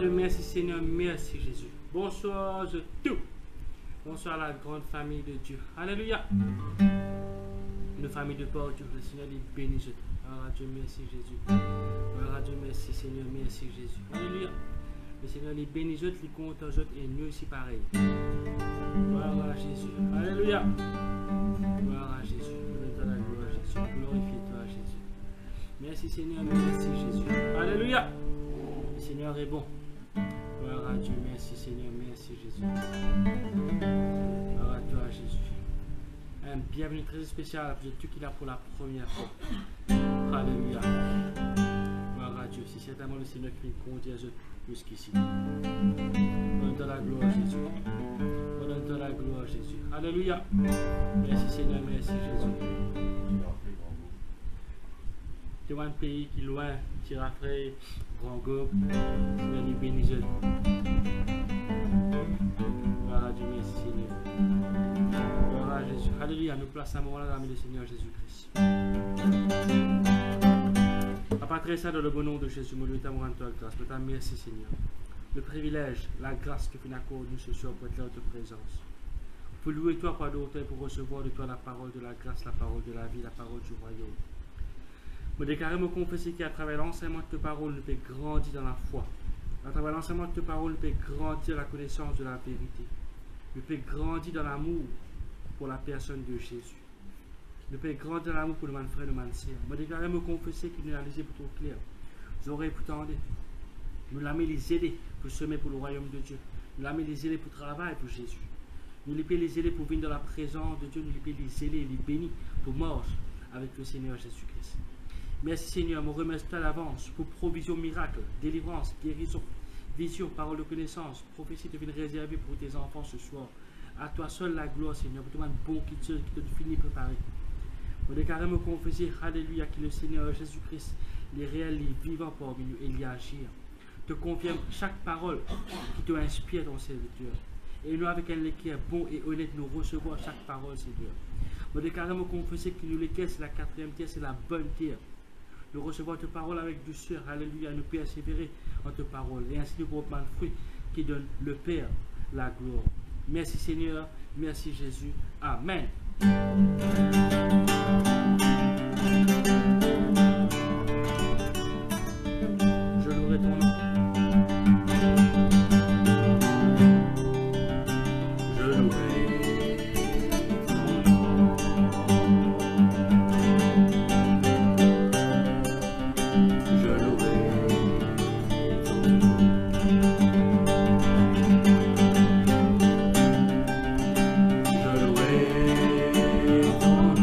merci Seigneur, merci Jésus. Bonsoir à tous. Bonsoir à la grande famille de Dieu. Alléluia. Une famille de porte, le Seigneur les bénisse. Gloire à Dieu, merci Jésus. Gloire à Dieu, merci Seigneur, merci Jésus. Alléluia. Le Seigneur les bénisse, les compte aux autres et nous aussi pareil. Gloire à Jésus. Alléluia. Gloire à Jésus. Donne-toi la gloire à Jésus. Glorifie-toi à Jésus. Merci Seigneur, merci Jésus. Alléluia. Le Seigneur est bon. Gloire à Dieu, merci Seigneur, merci Jésus. Gloire à toi Jésus. Un bienvenue très spécial pour tout qui est là pour la première fois. Alléluia. Gloire à Dieu. C'est certainement le Seigneur qui nous conduit jusqu'ici. Donne-toi la gloire Jésus. Donne-toi la gloire Jésus. Alléluia. Merci Seigneur, merci Jésus. Tu vois un pays qui est loin, Tirafrey, Grand Gobe, Seigneur nous bénisse. Gloire à Dieu, merci Seigneur. Gloire à Jésus. Alléluia, nous plaçons un moment là dans le Seigneur Jésus-Christ. Papa, très ça dans le bon nom de Jésus, nous t'aimons en toi grâce. Nous t'aimons, merci Seigneur. Le privilège, la grâce que tu nous accordes nous ce soir pour être là en ta présence. Pour louer toi par d'autres, pour recevoir de toi la parole de la grâce, la parole de la vie, la parole du royaume. Me déclarer, me confesser qu'à travers l'enseignement de ta parole, nous peut grandir dans la foi. À travers l'enseignement de ta parole, nous peut grandir dans la connaissance de la vérité. Nous peut grandir dans l'amour pour la personne de Jésus. Nous peut grandir dans l'amour pour le man frère, le man sœur. Me déclarer, me confesser qu'il nous a lisé pour trop clair. Nous aurons pour tendre. Nous l'avons les aider pour semer pour le royaume de Dieu. Nous l'avons les aider pour travailler pour Jésus. Nous les aider pour venir dans la présence de Dieu. Nous les aider, les bénir pour marcher avec le Seigneur Jésus-Christ. Merci Seigneur, me remercie à l'avance pour provision, miracle, délivrance, guérison, vision, parole de connaissance, prophétie devine réservée pour tes enfants ce soir. À toi seul la gloire Seigneur, pour toi un bon qui te finit préparé. Me déclarer, me confesser, alléluia, que le Seigneur Jésus-Christ, les réels, les vivants parmi nous, et y agir. Te confirme chaque parole qui te inspire ton serviteur. Et nous avec un équerre bon et honnête, nous recevons chaque parole Seigneur. Me déclarer, me confesser que nous l'équerre, c'est la quatrième terre, c'est la bonne terre. Nous recevons ta parole avec douceur, alléluia, nous persévérer en ta parole. Et ainsi nous portons le fruit qui donne le Père la gloire. Merci Seigneur, merci Jésus. Amen. Je louerai ton nom. Je louerai. Ton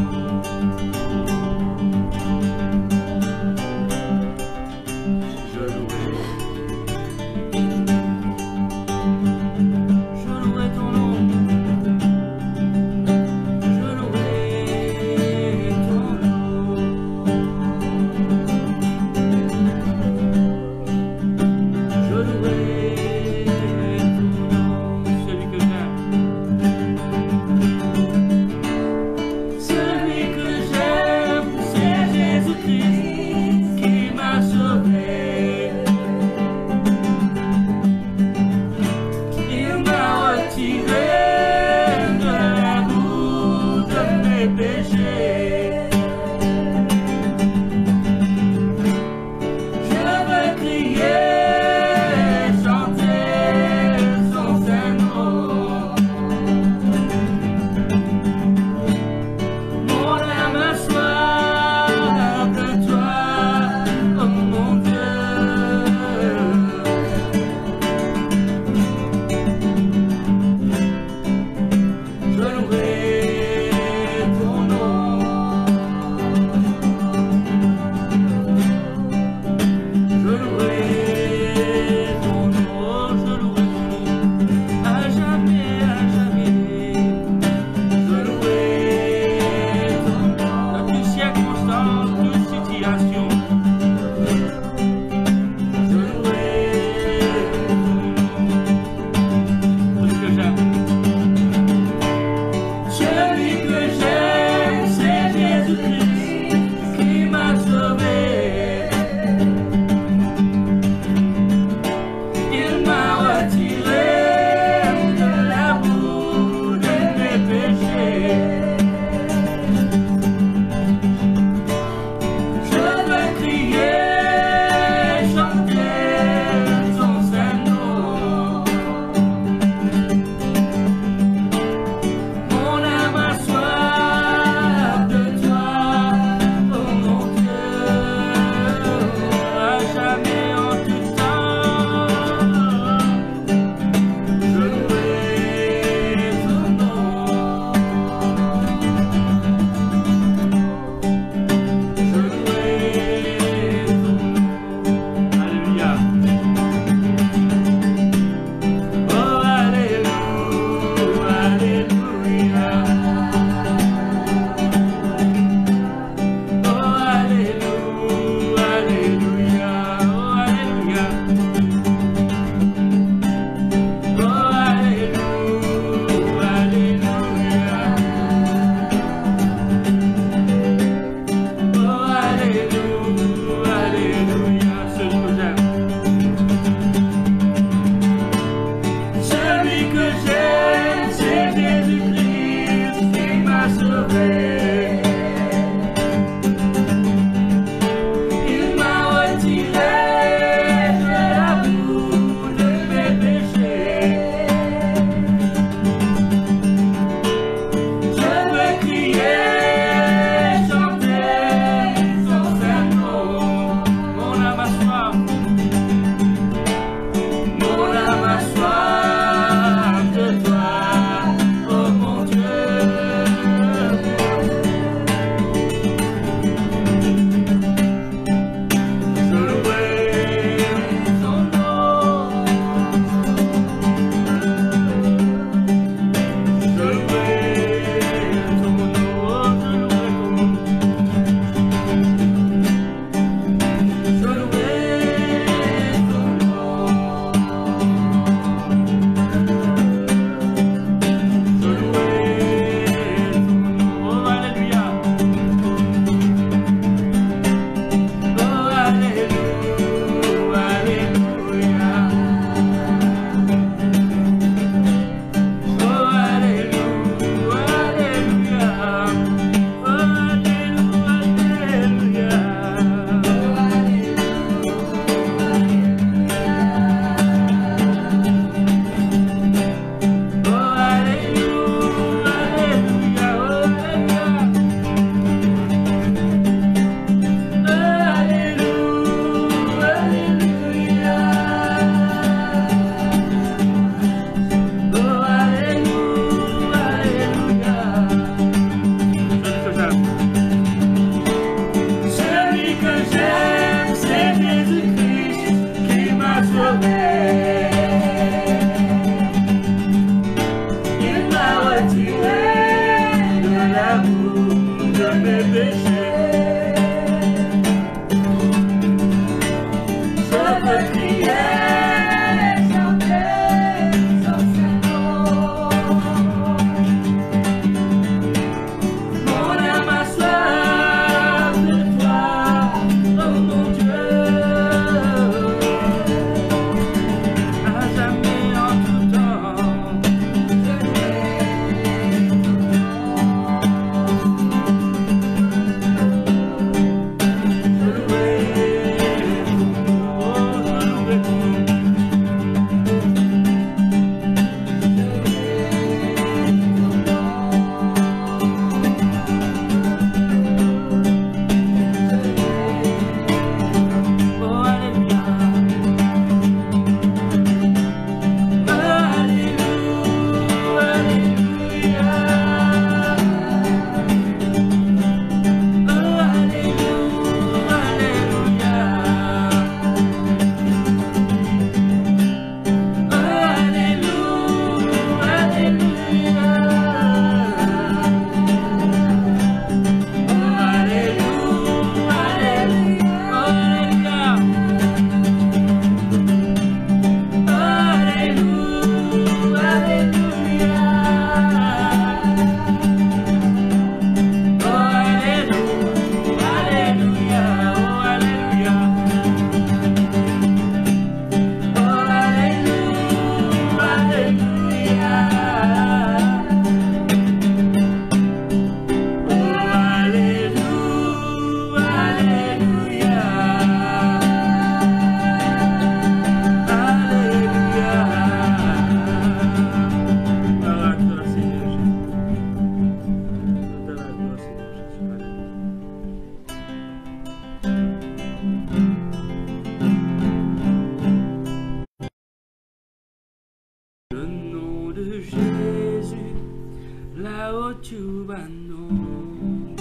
là-haut tu vas nous,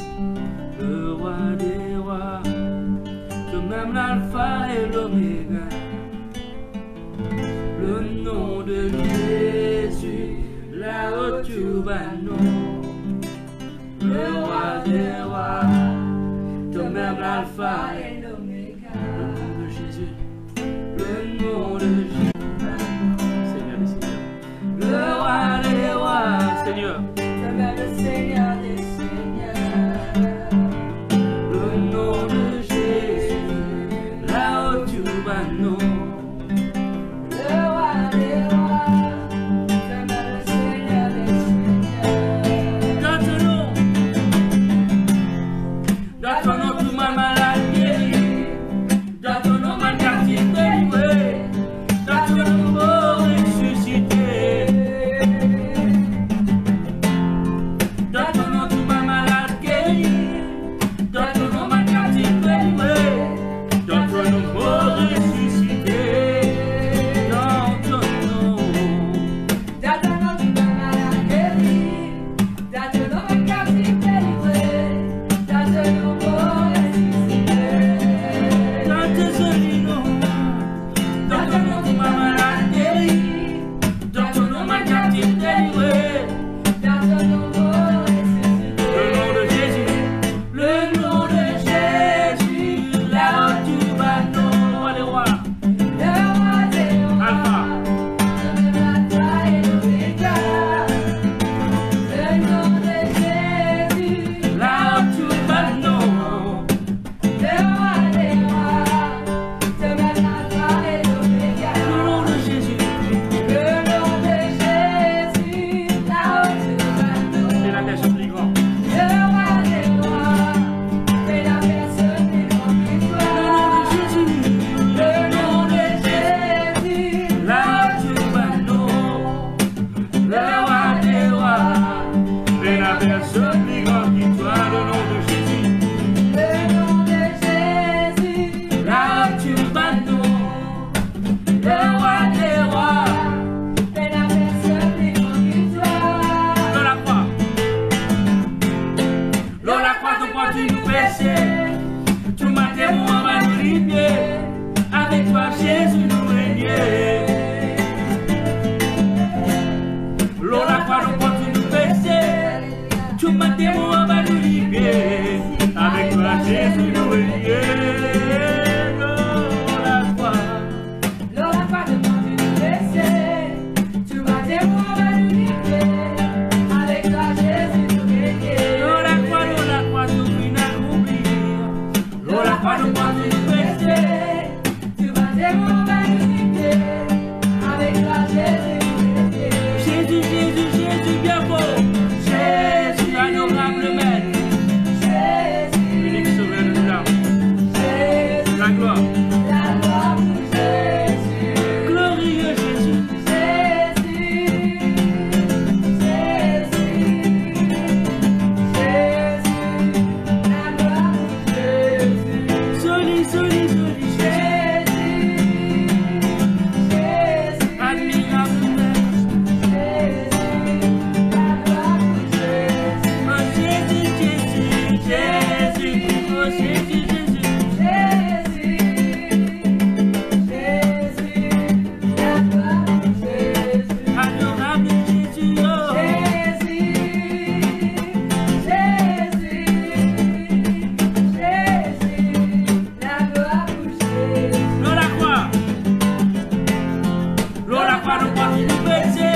le roi des rois, toi-même l'alpha et l'oméga, le nom de Jésus, là-haut tu vas nous, le roi des rois, toi-même l'alpha et l'oméga, le nom de Jésus, le nom de Jésus, Seigneur des Seigneurs, le roi des rois, Seigneur, toi-même le Seigneur des Seigneurs, le nom de Jésus, là-haut tu vas nous, le roi des rois, toi-même le Seigneur des Seigneurs, dans ton nom tout ma malade guéri, dans ton nom ma captive délivrée, dans ton nom mort ressuscité, dans ton nom tout ma malade guéri, dans ton nom ma captive délivrée, dans ton nom mort ressuscité, dans ton nom tout ma malade guéri, dans ton nom ma captive délivrée, dans ton nom mort ressuscité, dans tes jolis noms, dans ton nom tout ma malade guéri, dans ton nom ma captive délivrée, dans ton nom mort ressuscité, le nom de Jésus, là où tu vas nous, roi des rois, Alpha, Alpha et l'Oméga, le nom de Jésus, là où tu vas nous, le roi des rois, Alpha et l'Oméga, le nom de Jésus, là où tu vas nous, c'est la personne plus grande, le roi des rois, c'est la personne plus grande que toi, le nom de Jésus, là où tu vas nous, le roi des rois, c'est la personne plus grande que toi, le nom de Jésus, là où tu vas nous, le roi des rois, c'est la personne plus grande que toi, dans la croix, ton croix tu nous péchés, tu m'as témoin, on va nous libérer, avec toi Jésus nous régner. Dans la croix, ton croix tu nous péchés, tu m'as témoin, on va nous libérer, avec toi Jésus nous régner. Dans la croix, ton croix tu nous péchés, tu m'as témoin, on va nous libérer, avec toi Jésus nous régner. Dans la croix, tout final oublié. Dans la croix, ton croix tu nous péchés, tu m'as témoin, on va nous libérer, avec toi Jésus nous régner. Jésus, Jésus, Jésus, bien beau. Jésus, adorable maître. Jésus, unique sauveur de l'âme. Jésus, la gloire pour Jésus. Glorieux Jésus. Jésus, Jésus, Jésus, la gloire pour Jésus. Joli, joli, joli Jésus. Jésus, admirable maître. Jésus, la gloire pour Jésus. Oh Jésus, Jésus, Jésus, oh Jésus, Jésus. Jésus, Jésus, la gloire pour Jésus. Adorable Jésus, oh. Jésus, Jésus, Jésus, la gloire pour Jésus. L'eau la croix, nous croit qu'il nous péché.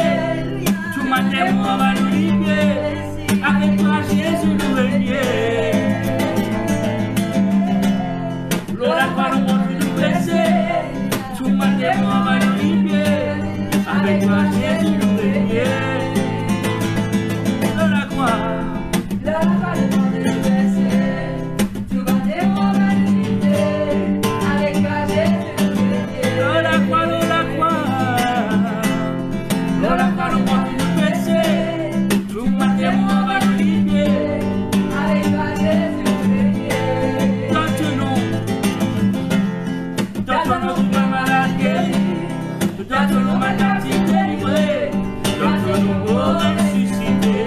Tout matin, on va nous libérer. Avec toi, Jésus nous régner. L'eau la croix, nous croit qu'il nous péché. Tout matin, on va nous libérer. Avec toi, Jésus nous régner. L'eau la croix, nous croit qu'il nous péché. Tout matin, on va nous libérer. Avec toi, Jésus nous régner. L'eau la croix, nous croit qu'il nous péché. Tout matin, on va nous libérer. Avec toi, Jésus nous régner. Dans ton nom, tout ma malade guéri. Dans ton nom, ma captive délivrée. Dans ton nom, ressuscité.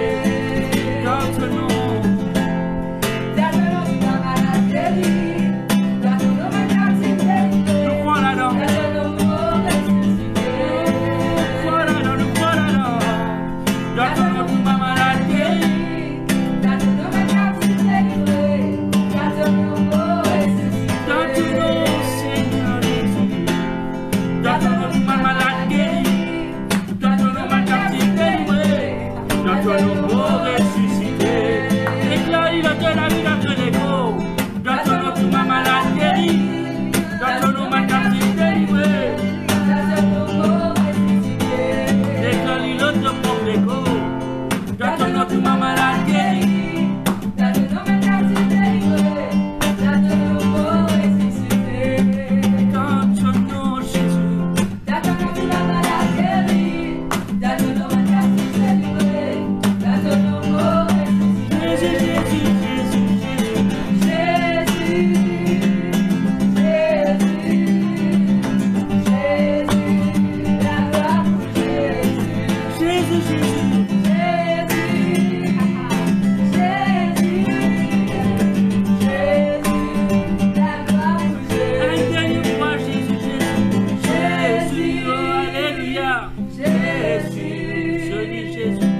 Jésus, je dis Jésus.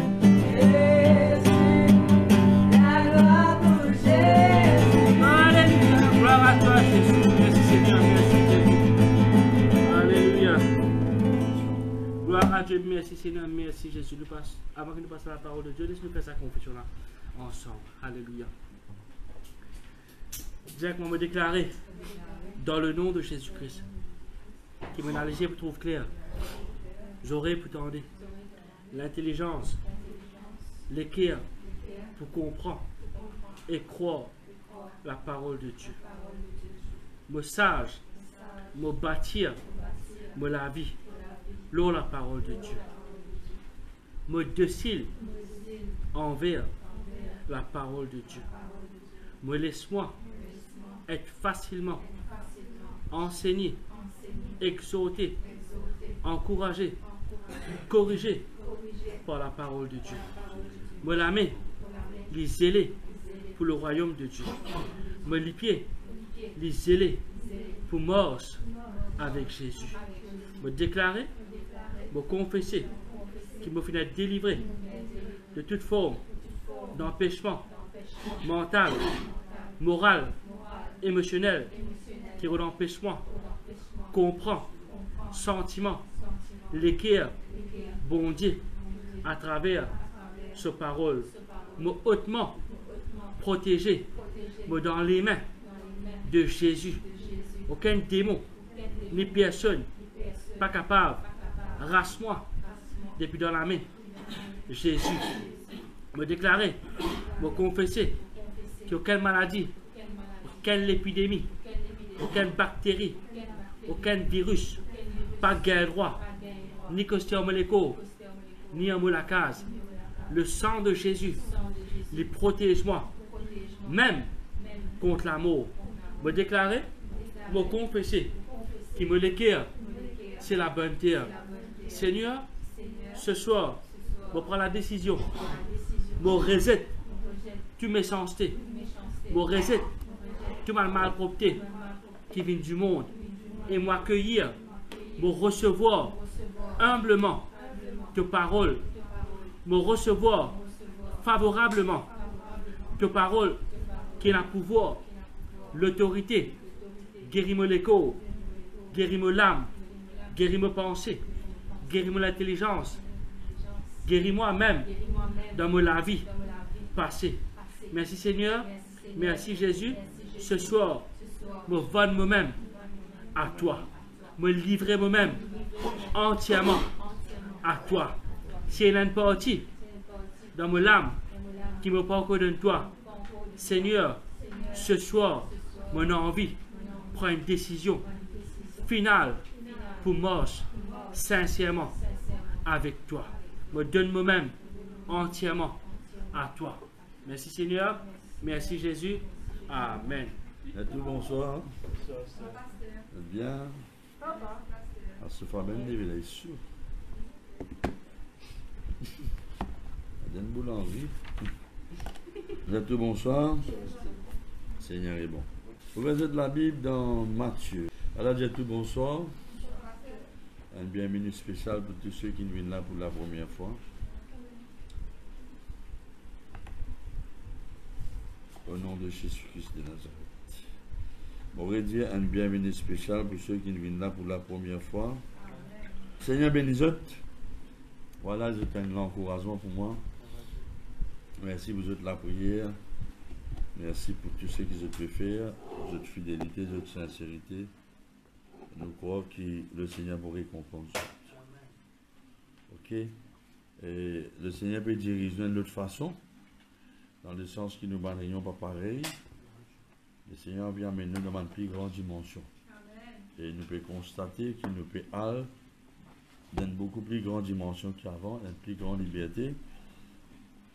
Alléluia, gloire à toi Jésus. Merci Seigneur, merci Jésus. Alléluia. Gloire à Dieu, merci Seigneur, merci Jésus. Avant que nous passions à la parole de Dieu, laisse-nous faire sa confession là, ensemble. Alléluia. Directement me déclarer dans le nom de Jésus-Christ, qui me léger pour trouve clair, j'aurai pour tendre l'intelligence, l'équerre pour comprendre et croire la parole de Dieu. Me sage, me bâtir, me la vie, l'eau la parole de Dieu. Me docile envers la parole de Dieu. Me laisse-moi être facilement enseigné, exhorté, encouragé, corrigé par la parole de Dieu. Me la main, les zélés pour le royaume de Dieu. Me les pieds, les zélés pour morse avec Jésus. Me déclarer, me confesser, qui me finit délivrer de toute forme d'empêchement mental, moral, émotionnel, qui empêche moi, comprend, sentiment, l'équerre, bon Dieu, à travers ce parole, me hautement protégé, me dans les mains de Jésus. Aucun démon, ni personne, pas capable, rasse-moi, depuis dans la main, Jésus. Me déclarer, me confesser, qu'aucune maladie, aucune épidémie, aucune bactérie, aucun virus, pas gain droit, ni costiomoléco, ni en la case. Le sang de Jésus, les protège-moi, même contre la mort. Me déclarer, me confesser, qui me l'équerre, c'est la bonne terre. Seigneur, ce soir, je prends la décision, me reset, tu m'es censé, me reset, tu m'as malpropreté qui vient du monde, et m'accueillir, me recevoir humblement tes paroles, me recevoir favorablement tes paroles qui ont le pouvoir, l'autorité, guéris-moi les corps, guéris-moi l'âme, guéris-moi pensée, guéris-moi l'intelligence, guéris-moi même dans la vie passée. Merci Seigneur, merci Jésus. Ce soir, me vendre moi-même à toi, me livrer moi-même entièrement à toi. Si il y a une partie dans mon âme qui me parle de toi, Seigneur, ce soir, mon envie prend une décision finale pour marcher sincèrement avec toi. Me donne moi-même entièrement à toi. Merci Seigneur, merci Jésus. Amen. Et tout bonsoir. Bien. À ce fois même, il est sûr. Il y a une boulangerie. Vous êtes tout bonsoir. Seigneur est bon. Vous verrez de la Bible dans Matthieu. Alors, j'ai tout bonsoir. Un bienvenue spécial pour tous ceux qui viennent là pour la première fois. Au nom de Jésus-Christ de Nazareth. On va dire un bienvenue spécial pour ceux qui viennent là pour la première fois. Amen. Seigneur bénisot. Voilà, c'est un encouragement pour moi. Merci pour la prière. Merci pour tout ce que je peux faire, votre fidélité, votre sincérité. Nous croyons que le Seigneur vous récompense. Ok? Et le Seigneur peut diriger de l'autre façon, dans le sens que nous ne réunions pas pareil. Le Seigneur vient amener nous dans une plus grande dimension. Amen. Et nous pouvons constater qu'il nous peut aller dans une beaucoup plus grande dimension qu'avant, une plus grande liberté.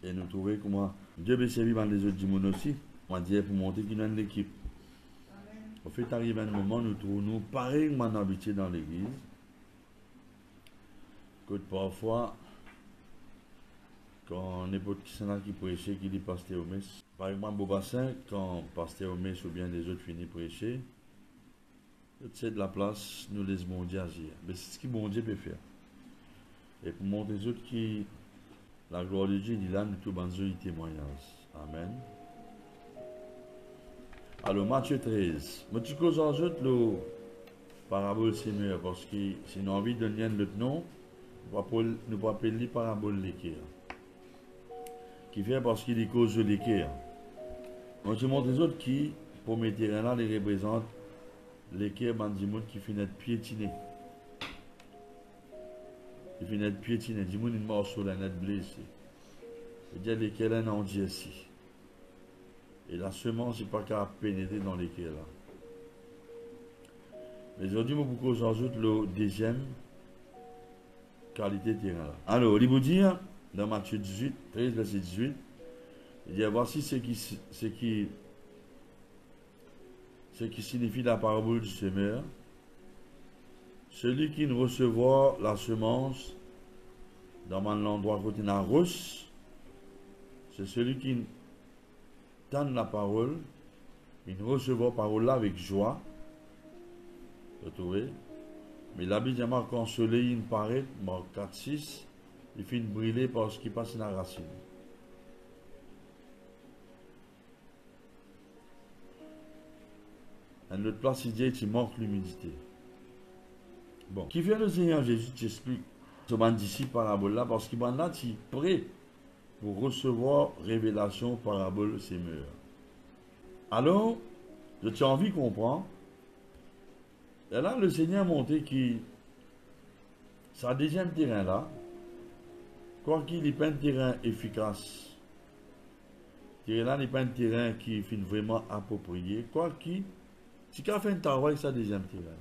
Et nous trouvons comment Dieu peut servir dans les autres dimensions aussi. On va dire pour montrer qu'il y a une équipe. Au fait, arrive un moment où nous trouvons pareillement habitués dans l'église. Que parfois, quand n'importe qui s'en a qui prêchait, qui dit pasteur au messe. Par exemple, Beaubassin, quand pasteur au messe ou bien des autres finissent prêcher, c'est de la place, nous laissons bon Dieu agir. Mais c'est ce que bon Dieu peut faire. Et pour montrer aux autres qui la gloire de Dieu, il est là, nous tout banzou témoignage. Amen. Alors, Matthieu 13. Je te cause en autres le parabole Seigneur, parce que si nous avons envie de donner notre nom, nous pouvons appeler parabole l'équerre. Qui fait parce qu'il est cause de l'équerre. On te montre les autres qui, pour mes terrains là, les représentent l'équerre bandimoun qui finit d'être piétiné. Il finit d'être piétiné. Dimoun une morceau là, net blessé. C'est-à-dire l'équerre là, non dit ici. Et la semence n'est pas capable de pénétrer dans l'équerre là. Mais aujourd'hui, je vous ajoute le deuxième qualité de terrain là. Alors, il vous dit, dans Matthieu 18, 13, verset 18, il dit, voici ce qui signifie la parabole du semeur. Celui qui ne recevra la semence dans l'endroit côté la rousse, c'est celui qui tend la parole, il ne recevra la parole là avec joie. Vous trouvez? Mais la Bible dit quand le soleil paraît, Marc 4, 6, il finit de brûler parce qu'il passe dans la racine. À l'autre place, il dit qu'il manque l'humidité. Bon, qui fait le Seigneur Jésus, j'explique ce d'ici parabole là, parce qu'il là, tu es prêt pour recevoir révélation parabole semeur. Alors, je t'ai envie de comprendre. Et là, le Seigneur a montré que sa deuxième terrain là, quoi qu'il n'est pas un terrain efficace, ce terrain là n'est pas un terrain qui est vraiment approprié, quoi qu'il, si quelqu'un fait un travail avec sa deuxième terrain là.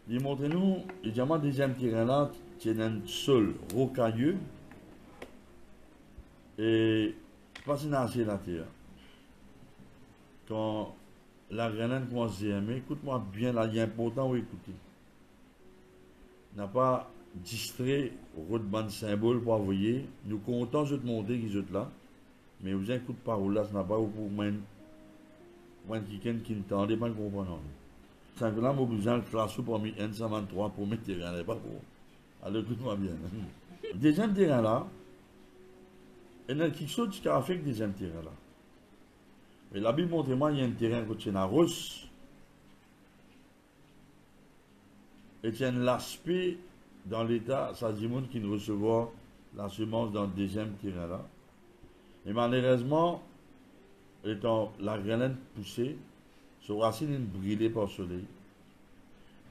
Il montre-nous, évidemment, deuxième terrain là, c'est un sol rocailleux et pas financier la terre. Quand la grenade commence à aimer, écoute-moi bien, là, il est important à écouter. N'a pas distrait au bande symbole pour envoyer. Nous comptons de te montrer qu'ils sont là, mais vous avez écoutez parole là, ce n'est pas pour moi quelqu'un qui n'entendait pas comprendre. Simplement, vous avez besoin de classe pour mettre 123 pour mettre terrain là, pas pour. Alors écoute-moi bien. Deuxième terrain là, il y a quelque chose qui a fait le deuxième terrain là. Mais la Bible montre moi il y a un terrain qui tient la rousse. Et tient l'aspect dans l'état, ça dit monde qui ne recevoir la semence dans le deuxième terrain là. Et malheureusement, étant la graine poussée, son racine est brûlée par le soleil.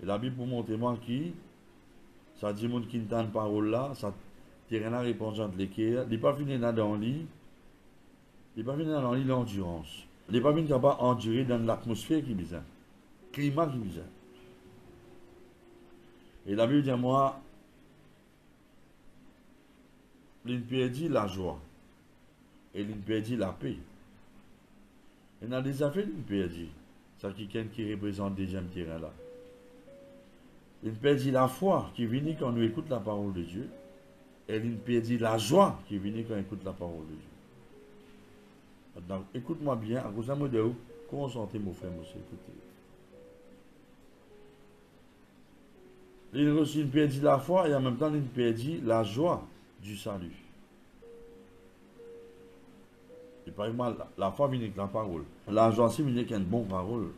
Et la Bible pour montrer moi qui, ça dit monde qui n'entend parole là, ça terrain là répond entre l'équerre, il n'est pas fini dans le lit, il n'est pas fini dans l'endurance. Il n'est pas fini capable d'endurer dans l'atmosphère qui est bizarre, le climat qui est bizarre. Et la Bible dit à moi, il perdit la joie et il perdit la paix. Et dans les affaires, il perdit. C'est quelqu'un qui représente le deuxième terrain là. Il perdit la foi qui vient quand nous écoute la parole de Dieu. Et il perdit la joie qui vient quand on écoute la parole de Dieu. Donc, écoute-moi bien, à cause de vous, consentez mon frère, monsieur, écoutez. Il perdit la foi et en même temps, il perdit la joie du salut. Et par exemple, la foi vient avec la parole. La joie aussi vient avec une bonne parole.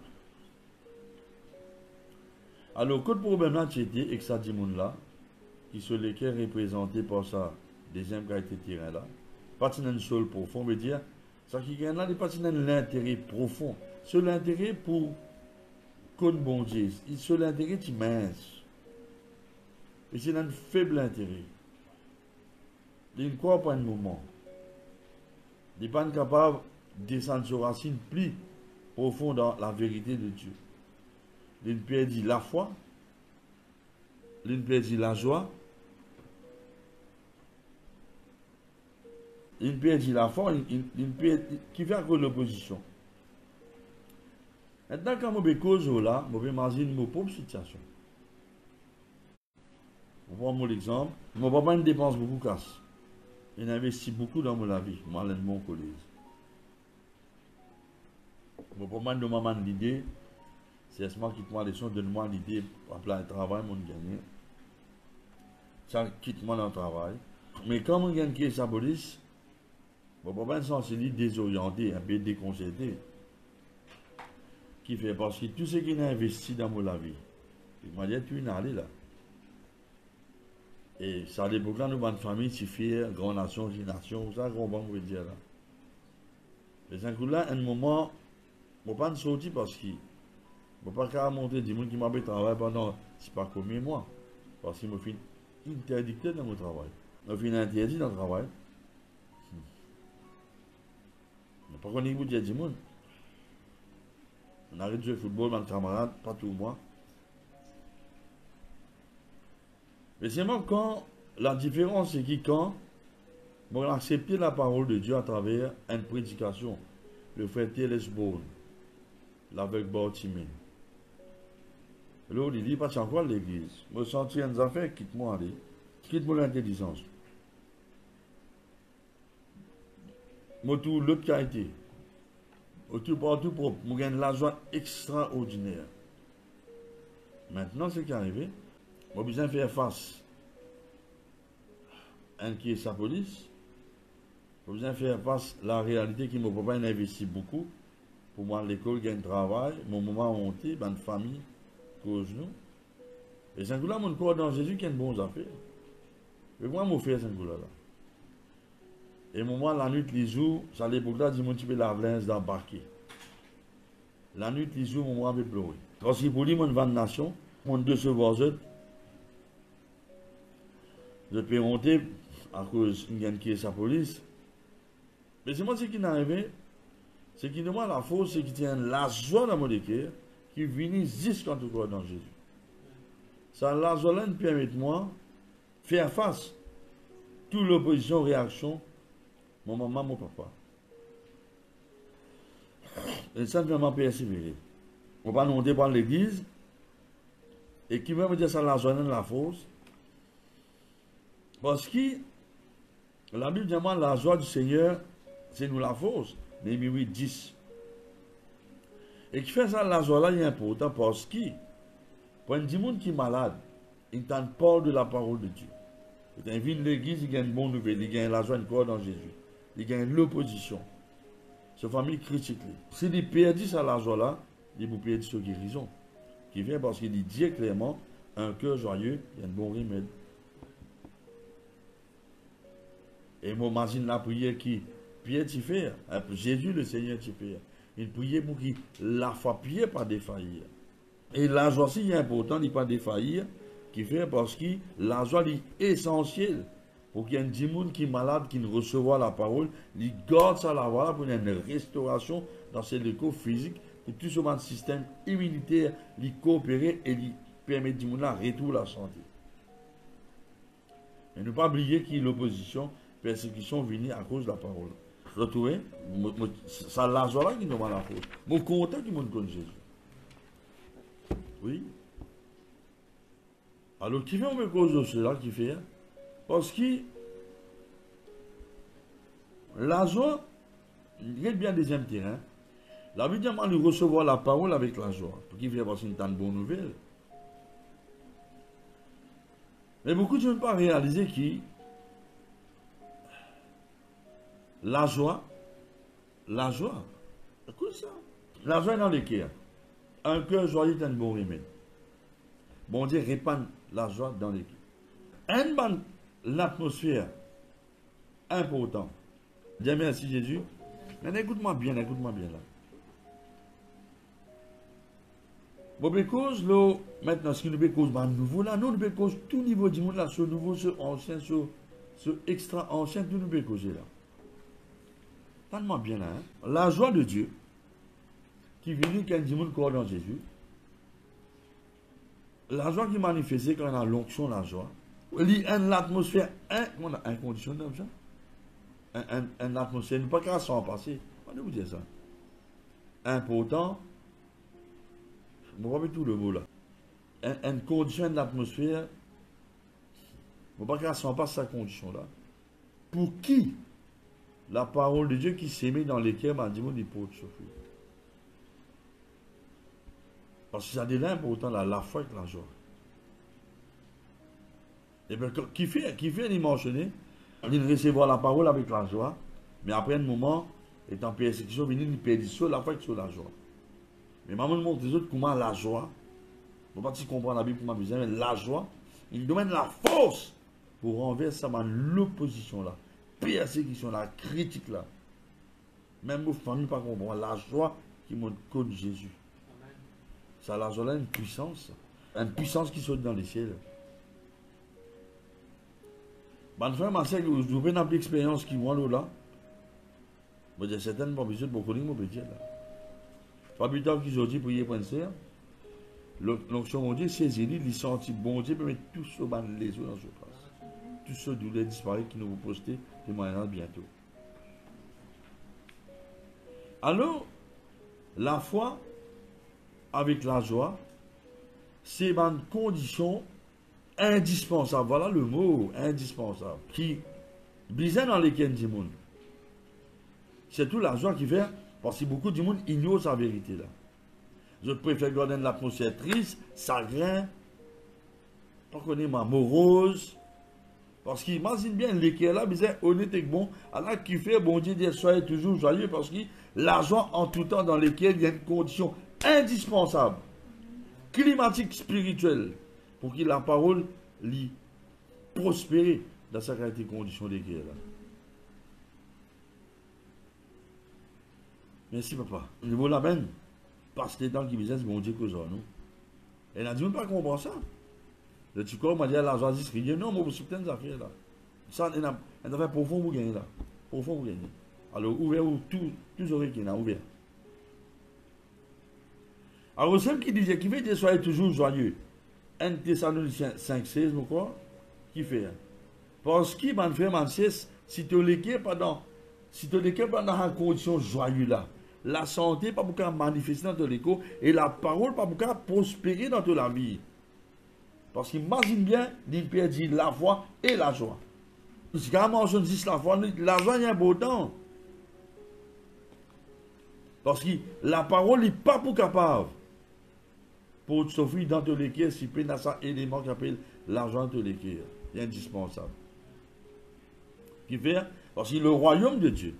Alors, quel problème là, tu étais avec ça, dit là, qui sont lesquels représentés par sa deuxième qualité de terrain là, pas dans un sol profond, veut dire, ça qui est là, n'est pas dans l'intérêt profond. C'est l'intérêt pour qu'on bon Dieu. C'est l'intérêt qui mince. Et c'est un faible intérêt. Il ne croit pas un moment. Il n'est pas capable de descendre sur racine plus profond dans la vérité de Dieu. Il perdit la foi, il perdit la joie, il perdit la foi, il perdit qui fait avec l'opposition. Maintenant, quand je vais cause là, je vais imaginer mon propre situation. Je prends mon exemple, mon papa ne dépense beaucoup casse. Il investit beaucoup dans ma vie, moi, dans mon collège. Mon papa de maman l'idée, C'est ce quitte-moi les leçon, donne-moi l'idée, pour plein de travail, mon gagné. Ça quitte-moi dans le travail. Mais quand on gagne qui sa police, bon, pas sens il désorienté, un peu déconcerté. Qui fait parce que tout ce qu'il a investi dans mon vie, il m'a dit, tu es allé là. Et ça, à l'époque là, nous, bonne famille, si fière, grande nation, nation, ça, qu'on va dire là. Mais un coup là, un moment, je ne peux pas sortir parce que je ne peux pas monter des gens qui m'ont fait travailler pendant, c'est pas combien de mois. Parce qu'il me fait interdicté dans mon travail. Je me fait interdit dans le travail. Mais pas qu'on y vous dit du monde. On arrête de jouer au football, mes camarades, pas tout moi. Mais c'est moi quand la différence c'est que quand on accepte la parole de Dieu à travers une prédication, le frère T.L.S. Bourne, l'aveugle Bartimée. Là, il dit, pas encore l'église. Je me sens une affaire, quitte-moi aller. Quitte-moi l'intelligence. Je trouve l'autre qualité. Je trouve partout propre. Je gagne l'argent extraordinaire. Maintenant, ce qui est arrivé, je besoin faire face à un qui est sa police. Je besoin faire face à la réalité qui ne peut pas investir beaucoup. Pour moi, l'école gagne travail, mon moment monté, ma famille, cause nous. Et c'est un coup-là, mon corps dans Jésus qui a une bonne affaire. Et moi, je fais ce coup-là. Et moi, la nuit, les jours, ça l'époque là, je peux la linge d'embarquer. La nuit, les jours, moi, je vais pleurer. Parce que pour lui, mon 20 nations, mon 2 sauvages, je peux monter à cause d'une qui est sa police. Mais c'est moi ce qui m'est arrivé, c'est qu'il demande la force, c'est qu'il tient la joie dans mon cœur, qui vient jusqu'en tout cas dans Jésus. Ça, la joie nous permet de moi faire face à toute l'opposition, réaction, mon maman, mon papa. Et ça m'a persévéré. On va nous par l'église, et qui va me dire ça, la joie dans la force. Parce que la Bible demande la joie du Seigneur, c'est nous la force. Néhémie 8, 10. Et qui fait ça, la joie là, il est important parce que, pour un monde qui est malade, il entend parler de la parole de Dieu. Il invite l'église, il gagne une bonne nouvelle, il gagne la joie encore dans Jésus. Il gagne l'opposition. Sa famille critique. S'il si perd ça, la joie là, il vous perd sa guérison. Qui vient parce qu'il dit clairement, un cœur joyeux, il y a un bon remède. Et moi, j'imagine la prière qui Pierre t'y fait, Jésus le Seigneur t'y fait. Il priait pour qu'il la foi prier pas défaillir. Et la joie aussi est important, il pas défaillir, qui fait parce que la joie est essentielle pour qu'il y ait un monde qui est malade, qui ne reçoit la parole, il garde ça la voie pour une restauration dans ses locaux physiques, et tout ce système immunitaire, il coopérer et il permet de monde retour la santé. Et ne pas oublier qu'il y a l'opposition, persécution venue à cause de la parole. Retrouvez, ça la joie là qui nous demande la faute. Mon content qui me connaît Jésus. Oui. Alors, qui fait on me cause de cela, qui fait? Parce que la joie, il y a bien deuxième terrain. La Bible demande de recevoir la parole avec la joie. Pour qu'il vienne passer une tant de bonne nouvelle. Mais beaucoup de gens ne pas réaliser que la joie, écoute ça. La joie est dans les cœurs. Un cœur joyeux est un bon remède. Bon Dieu répand la joie dans les cœurs. L'atmosphère important. Dis merci Jésus. Mais écoute-moi bien là. Bon, cause là, maintenant, ce qui nous cause nouveau là, nous cause tout niveau du monde là, ce nouveau, ce ancien, ce extra ancien, tout nous causer là. Tellement bien là, hein? La joie de Dieu, qui vient quand du monde croit dans Jésus, la joie qui manifeste quand on a l'onction, la joie, il y a l'atmosphère inconditionnelle, une atmosphère, pas qu'à s'en passer, on va vous dire ça. Important, je ne vois pas tout le mot là. Une condition de l'atmosphère, je ne vois pas qu'à s'en passe cette condition là. Pour qui la parole de Dieu qui s'est mise dans les cœurs, m'a dit, il peut souffrir. Parce que ça délaisse pourtant la foi avec la joie. Et bien, qui fait mentionner, il recevoir la parole avec la joie, mais après un moment, étant persécution, il perd sur la foi avec la joie. Mais maman nous montre les autres comment la joie, ne pas comprendre la Bible comment mais la joie, il demande la force pour renverser l'opposition là, persécution là, critique là. Même vos familles ne pas comprendre la joie qui monte contre Jésus. Ça la joie là une puissance qui saute dans les ciels. Bon frère, ma sœur, vous avez une expérience qui voit là. Vous avez certainement pas besoin de beaucoup de mots là. Pas plus tard qu'ils ont dit prier pour une sœur. L'onction mon Dieu, c'est Élie, il sentit bon Dieu, peut mettre tout ce ban les eaux dans ce place. Tout ce douleur disparaît qui nous vous postez, témoignera bientôt. Alors, la foi avec la joie, c'est une condition indispensable. Voilà le mot indispensable. Qui besoin dans lesquels du monde. C'est tout la joie qui fait, parce que beaucoup du monde ignore sa vérité là. Je préfère garder l'atmosphère triste, chagrin, pas connaître ma morose. Parce qu'imagine bien, l'équerre là, besoin honnête et bon, alors qui fait, bon Dieu, dire soyez toujours joyeux, parce que la joie en tout temps dans lesquelles il y a une condition indispensable, climatique, spirituelle, pour que la parole lui prospère dans sa qualité de condition d'équerre là. Merci papa. Au niveau de la peine, parce que les temps qui business, bon Dieu, cause nous. Elle a dit, on ne pas comprendre ça. Le petit corps m'a dit, la joie dit, non, mais vous certaines affaires là. Ça, elle a fait profond pour gagner là. Profond pour gagner. Alors, ouvert tous oreilles qui ont ouvert. Alors, celle qui disait, qui veut dire, soyez toujours joyeux. 1 Thessaloniciens 5,16, je crois, qui fait. Parce qu'il m'a fait, si tu l'équipes pendant une condition joyeuse là, la santé pas beaucoup manifester dans ton écho et la parole pas beaucoup prospérer dans ta vie. Parce qu'imagine bien, il perdit la foi et la joie. Si quand on dit la foi, la joie il y a un beau temps. Parce que la parole n'est pas pour capable pour s'offrir dans ton équerre si tu as un élément qui appelle l'argent de l'équerre. C'est indispensable. Qui fait, parce que le royaume de Dieu,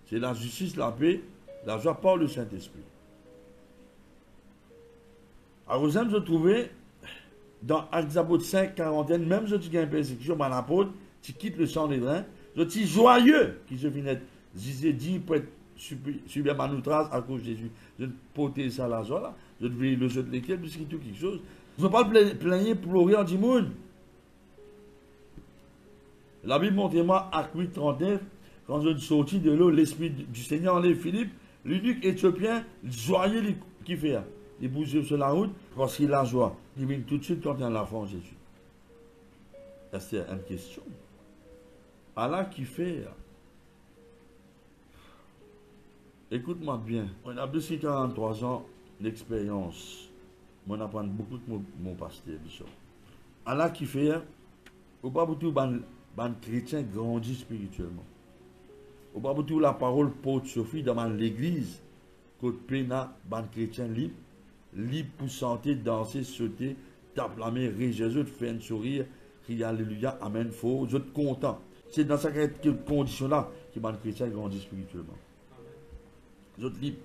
c'est la justice, la paix, la joie par le Saint-Esprit. Alors, vous avez trouvé dans Actes 5, 41, même si tu as une persécution, par l'apôtre, tu quittes le sang des reins, je suis joyeux qui se finit. Je dis pour être subir ma outrage à cause de Jésus. Je ne porter ça à la joie là, je devais le jeu de l'équipe, puisque tout quelque chose. Je ne veux pas plaigner, pleurer en du monde. La Bible montre-moi, Actes 8, 39, quand je suis sorti de l'eau, l'Esprit du Seigneur enlève Philippe, l'unique Éthiopien, joyeux qui fait. Il bouge sur la route parce qu'il a la joie. Il vient tout de suite quand il a la foi en Jésus. C'est une question. Allah qui fait. Écoute-moi bien. On a plus de 43 ans d'expérience. On apprend beaucoup de mon pasteur, Bishop. Allah qui fait. Ou pas beaucoup de chrétiens grandissent spirituellement. Ou pas beaucoup la parole porte Sophie dans l'église. Côte pena, ban chrétien libre pour santé, danser, sauter, taper la main, rire Jésus, faire un sourire, crier Alléluia, Amen, faux, je suis content. C'est dans cette condition-là que ban chrétien grandit spirituellement. Je suis libre.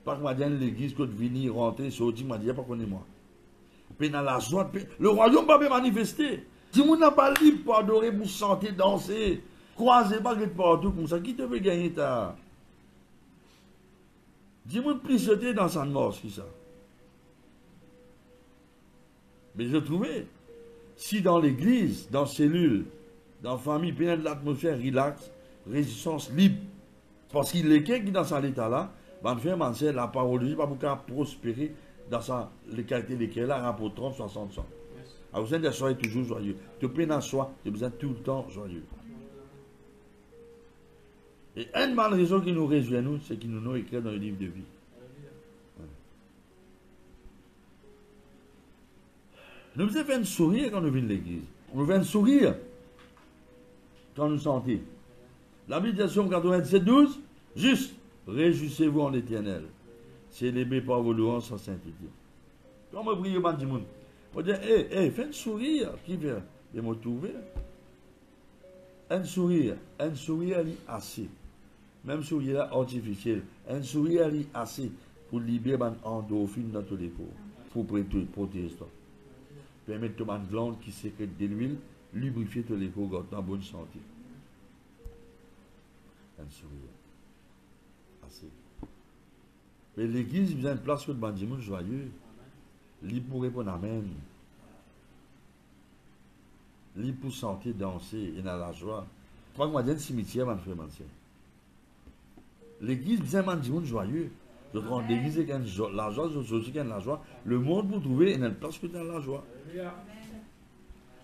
Pas que m'a dit l'église, que venir, rentrer, sortir, m'a dit, pas connaître moi. Pena la joie, le royaume va bien manifester. Si vous n'avez pas libre pour adorer, pour chanter, danser, croiser, pas partout comme ça, qui te veut gagner ta. Dis-moi de plus sauter dans sa mort, c'est ça. Mais je trouvais, si dans l'église, dans cellule, dans la famille, plein de l'atmosphère relax, résistance libre, parce qu'il est quelqu'un qui dans cet état-là, la parole de Dieu va beaucoup prospérer dans les qualités desquelles là, rapport 30, 60 ans. Alors vous êtes soyez toujours joyeux. Tu peux en soi, tu besoin tout le temps joyeux. Et une bonne raison qui nous réjouit, nous, c'est qu'il nous a écrit dans le livre de vie. Nous devons faire un sourire quand nous venons de l'église. Nous devons sourire quand nous sentons. La Bible dit Psaume 97, 12, juste, réjouissez-vous en l'Éternel. Célébrez par vos louanges sans sainteté. Quand je prie, je dis, je dis, hé, fais un sourire, qui vient, et me trouver. Un sourire est assez. Même sourire artificiel, un sourire est assez pour libérer l'endorphine dans tous les corps, pour protéger ça. Permettre de une glande qui sécrète de l'huile, lubrifier tous les corps dans bonne santé. Un sourire. Assez. Mais l'église, il y a une place que le bandit joyeux. Il pour répondre amen. Il pour santé, danser et dans la joie. Moi, je dis un cimetière, mon frère, l'église, bien bandit joyeux. Je trouve l'église qui a la joie, je suis qui a la joie. Le monde pour trouver une place que dans la joie.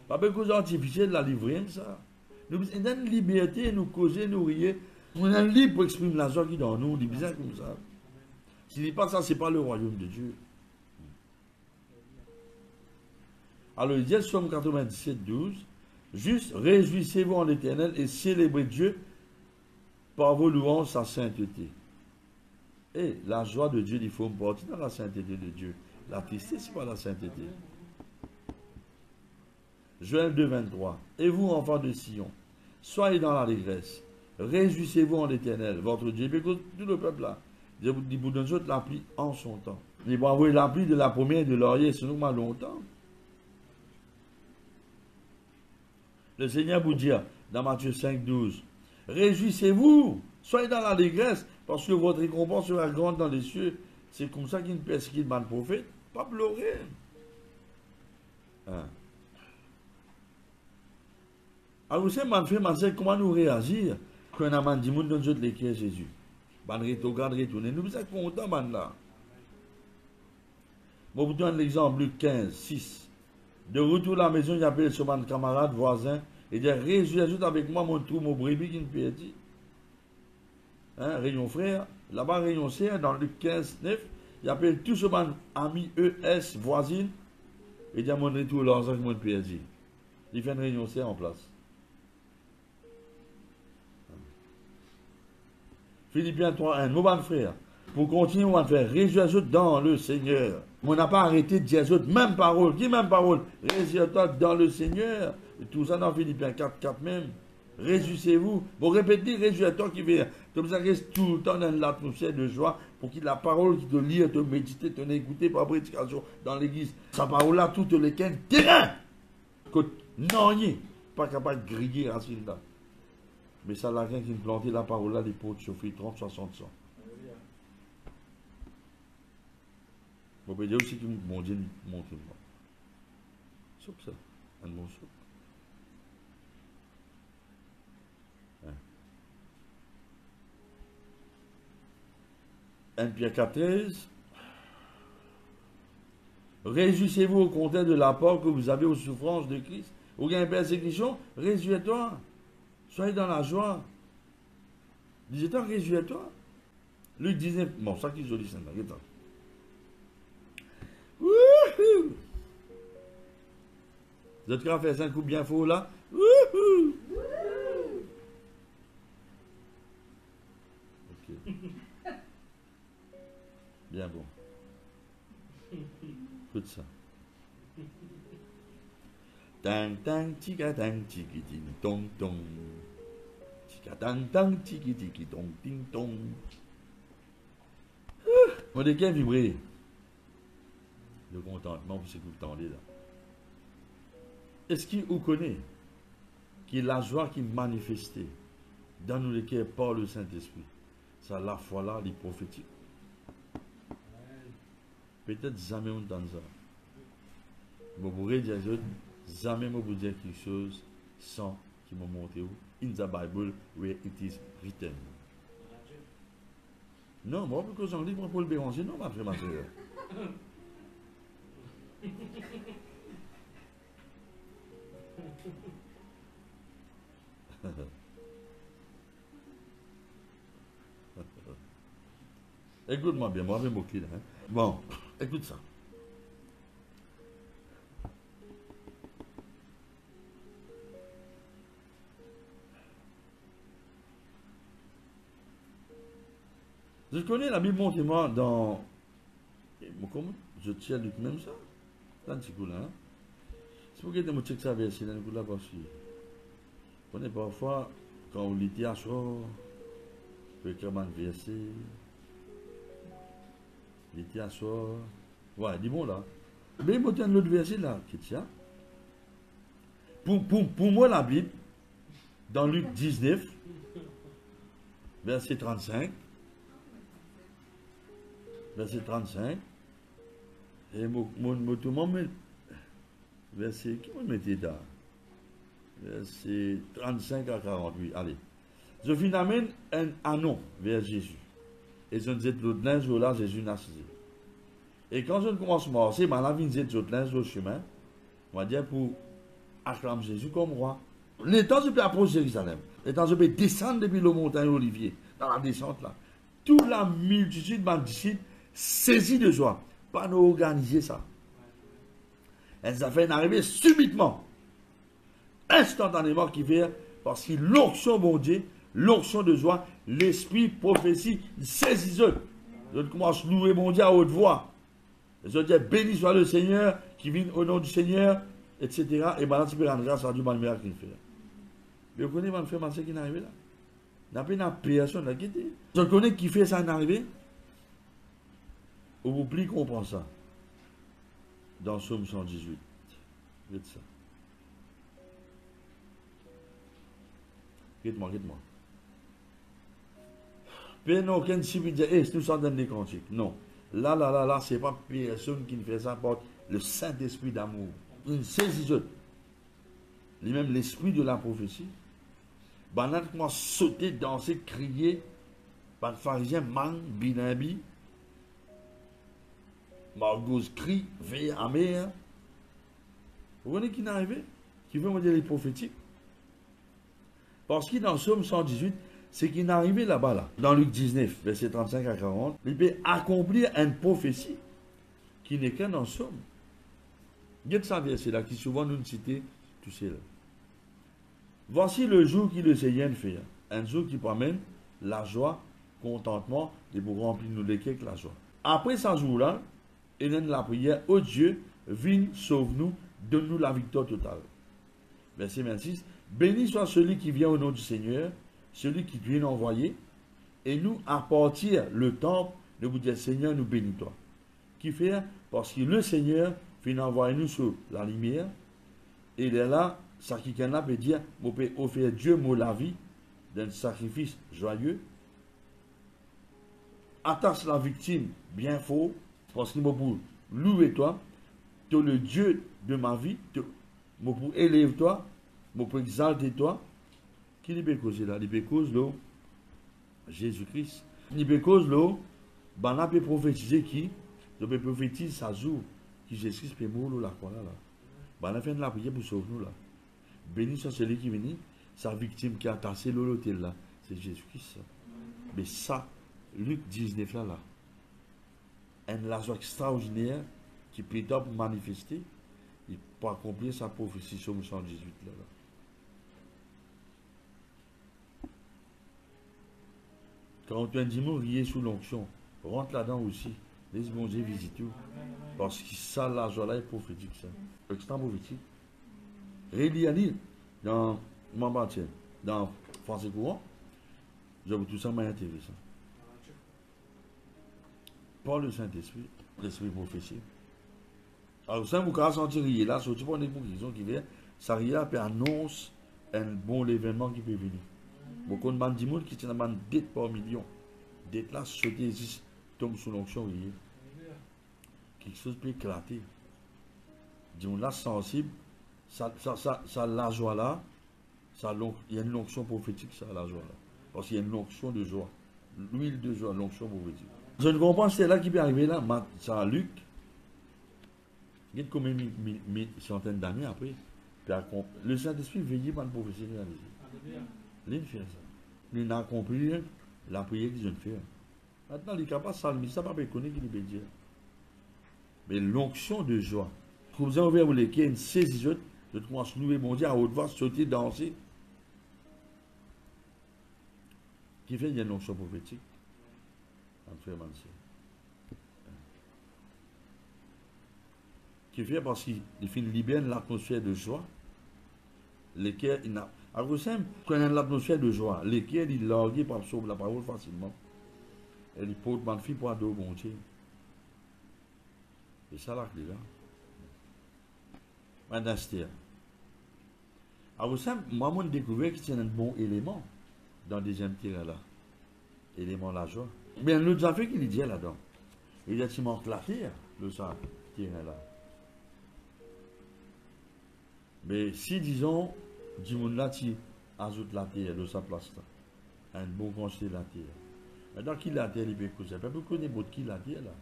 Pas de cause artificielle de la livrer, ça. Nous avons une liberté, nous causer, nous rier. On est libre pour exprimer la joie qui est dans nous, c'est bizarre comme ça. S'il n'est pas ça, ce n'est pas le royaume de Dieu. Alors, il dit, Somme 97, 12, juste réjouissez-vous en l'Éternel et célébrez Dieu par vos louanges, sa sainteté. Et la joie de Dieu, il faut me porter dans la sainteté de Dieu. La tristesse, c'est pas la sainteté. Joël 2, 23. Et vous, enfants de Sion, soyez dans l'allégresse. Réjouissez-vous en l'Éternel, votre Dieu. Et tout le peuple là, il vous donne la pluie en son temps. Il va envoyer la pluie de la première et de laurier, sinon mal longtemps. Le Seigneur vous dit dans Matthieu 5, 12, réjouissez-vous, soyez dans l'allégresse, parce que votre récompense sera grande dans les cieux. C'est comme ça qu'il persécute le prophète. Pas pleurer. Hein. Alors, vous savez, comment nous réagir quand on a dit monde dans notre l'écrire Jésus. Ban retourner. Nous sommes contents, man là. Je vous donne l'exemple, Luc 15, 6. De retour à la maison, il appelle son camarade, voisin, et dit, réjouis avec moi mon trou, mon brebis qui me perdit. Hein, réunion frère, là-bas, réunion sœur, dans Luc 15, 9, il appelle tout ce monde ami ES, voisine, et dit, mon retour, l'argent qui m'a perdu. Il fait une réunion sœur en place. Philippiens 3, 1, mon bon frère, pour continuer, on va faire réjouis dans le Seigneur. On n'a pas arrêté de dire les autres, même parole, qui même parole, réjouis-toi dans le Seigneur. Et tout ça dans Philippiens 4, 4 même. Réjouissez-vous. Vous répétez, réjouis-toi qui vient. Comme ça reste tout le temps dans l'atmosphère de joie pour qu'il la parole qui te lit, te méditer, te écouter par prédication dans l'église. Sa parole là, toutes les quintes, terrain. Que non, pas capable de griller racine là. Mais ça l'a rien qui me plantait la parole là, les potes chauffer 30, 60 ans. Vous pouvez dire aussi que mon Dieu montre-moi. C'est ça, un bon soupe. 1 Pierre 4,13. Réjouissez-vous au contraire de l'apport que vous avez aux souffrances de Christ. Vous avez une persécution, réjouis-toi. Soyez dans la joie. Disais-toi, réjouis-toi. Luc 19, bon, ça qui est joli, c'est là. Regarde. Wouhou! Vous êtes quand faire un coup bien fort là? Wouhou! Ok. Bien bon. Écoute ça. Tang tang tika tang tiki ting tong tong. Tika tang tang tiki tiki tong ting tong. On est qu'à vibrer. Le contentement pour ce que vous tendez là. Est-ce qu'il vous connaît qui est la joie qui est manifestée dans nous lesquels par le Saint-Esprit? Ça la foi là, les prophétiques. Peut-être jamais on entend ça. Vous pourrez dire jamais vous dire quelque chose sans qu'il me montre où. In the Bible where it is written. Non, moi, parce que j'en lis pour le béranger, non, ma frère, ma soeur. Écoute-moi bien, moi, je vais m'occuper là. Hein. Bon, écoute ça. Je connais la Bible, montrez-moi dans Je tiens Luc même ça. Là, un petit coup là. Hein? C'est pour que je check ça verset là, coup là, parce que on est parfois, quand on lit à chaud, peut comment verset, lit à chaud. Ouais, dis bon là. Mais il y a un autre verset là, qui tient. Pour moi, la Bible, dans Luc 19, verset 35, et tout le monde verset, qui me mettait là? Verset 35 à 48, allez. Je finalement un anon vers Jésus. Et je disais l'autre là, là, Jésus n'a cessé. Et quand je commence à marcher, ma vie disait l'autre là, le chemin, on va dire pour acclamer Jésus comme roi. Le temps je peux approcher Jérusalem, le temps je peux descendre depuis le montagne Olivier, dans la descente là. Toute la multitude de disciples saisis de joie. Pas nous organiser ça. Elle a fait une arrivée subitement, instantanément qui fait, parce que l'onction bon Dieu, l'onction de joie, l'esprit prophétie, saisit eux. Je commence à louer mon Dieu à haute voix. Je dis béni soit le Seigneur qui vient au nom du Seigneur, etc. Et maintenant tu peux rendre grâce à Dieu pour le miracle qu'il fait. Mais vous connaissez le fait qui est arrivé là? Il n'y a pas de personne qui est. Je connais qui fait ça en arrivé. Vous oubliez qu'on prend ça. Dans Somme 118. Regardez ça. Regardez-moi. Père n'a aucun disciple qui dit, nous sommes dans des cantiques. Non. Là, c'est pas personne qui ne fait ça, par le Saint-Esprit d'amour. Il saisit lui-même l'esprit de la prophétie. Banal comment sauter, danser, crier, par le pharisien, man, binambi, Margos crie, veille amer. Vous voyez qui est arrivé? Qui veut me dire les prophétiques? Parce qu'il dans le Psaume 118, c'est qu'il est arrivé là-bas, là, dans Luc 19, verset 35 à 40, il peut accomplir une prophétie qui n'est qu'un dans le Psaume. Il y a de ça verset là qui souvent nous cite, tu sais là. Voici le jour qui le Seigneur fait, un jour qui promène la joie, contentement, et pour remplir nous les avec la joie. Après ce jour-là, et dans la prière, ô Dieu, viens, sauve-nous, donne-nous la victoire totale. Verset 26. Béni soit celui qui vient au nom du Seigneur, celui qui vient envoyer, et nous, à partir le temple, de vous dire, Seigneur, nous bénis-toi. Qui fait? Parce que le Seigneur vient envoyer nous sur la lumière, et il est là, ça qui peut dire, vous pouvez offrir Dieu, la vie, d'un sacrifice joyeux, attache la victime bien fort, parce que je pour louer toi, tu es le Dieu de ma vie, je pour élever toi, je pour exalter toi. Qui peut causer là? Il peut causer là, Jésus-Christ. Il peut causer là, on peut prophétiser qui? Je peux prophétiser ça jour, qui Jésus-Christ peut mourir là, quoi là. On a fait la prière pour sauver nous là. Béni soit celui qui vient, sa victime qui a tassé l'hôtel là, c'est Jésus-Christ. Mais ça, Luc 19 là, une joie extraordinaire qui peut manifester, il peut accomplir sa prophétie sur 118 là. Quand tu as dit mot, riez sous l'onction, rentre là-dedans aussi, laisse bon Dieu visiter tout. Parce que ça, la joie là est prophétique, ça. Extrêmement prophétique. Réliani, dans Mambatien, dans Français Courant, je vous tout ça m'a intéressant. Par le Saint-Esprit, l'Esprit prophétique. Alors, ça, vous pouvez sentir rier là, surtout pour les gens qui viennent, ça rier là, puis annonce un bon événement qui peut venir. Beaucoup de gens qui tiennent une dette par million. Dette là, sauter, tombe sous l'onction, rier. Quelque chose peut éclater. Dis-moi là, sensible, ça, la joie là, il y a une onction prophétique, ça, la joie là. Parce qu'il y a une onction de joie. L'huile de joie, l'onction prophétique. Je ne comprends pas, c'est là qui peut arriver là, ça Luc. Il y a combien de centaines d'années après. Le Saint-Esprit veillait par le prophétie réalisée. Il fait ça. Il a accompli la prière qu'ils ont fait. Maintenant, il est capable de salmer, ça ne va pas connaître qu'il peut dire. Mais l'onction de joie. Quand vous avez ouvert les quais, une saisie, je commence à louer mon Dieu à haute voix, sauter, danser. Qui fait, il y a une onction prophétique. qui fait parce qu'il libère l'atmosphère de joie, lesquels il n'a. Alors, simple, quand il y a l'atmosphère de joie, lesquels il largue pour absorber la parole facilement. Et il porte ma fille pour adorer bon Dieu. C'est ça la clé là. Maintenant, c'est. Alors, simple, moi, j'ai découvert que c'est un bon élément dans le deuxième terrain là. Élément la joie. Mais l'autre affaire qu'il dit là-dedans. Il dit qu'il manque la terre, le ça, terrain là. Mais si, disons, du monde là, tu ajoutes la terre de sa place là, un bon quantité de la terre. Maintenant, qui la terre, il peut causer. Il peut connaître beaucoup qui la terre là.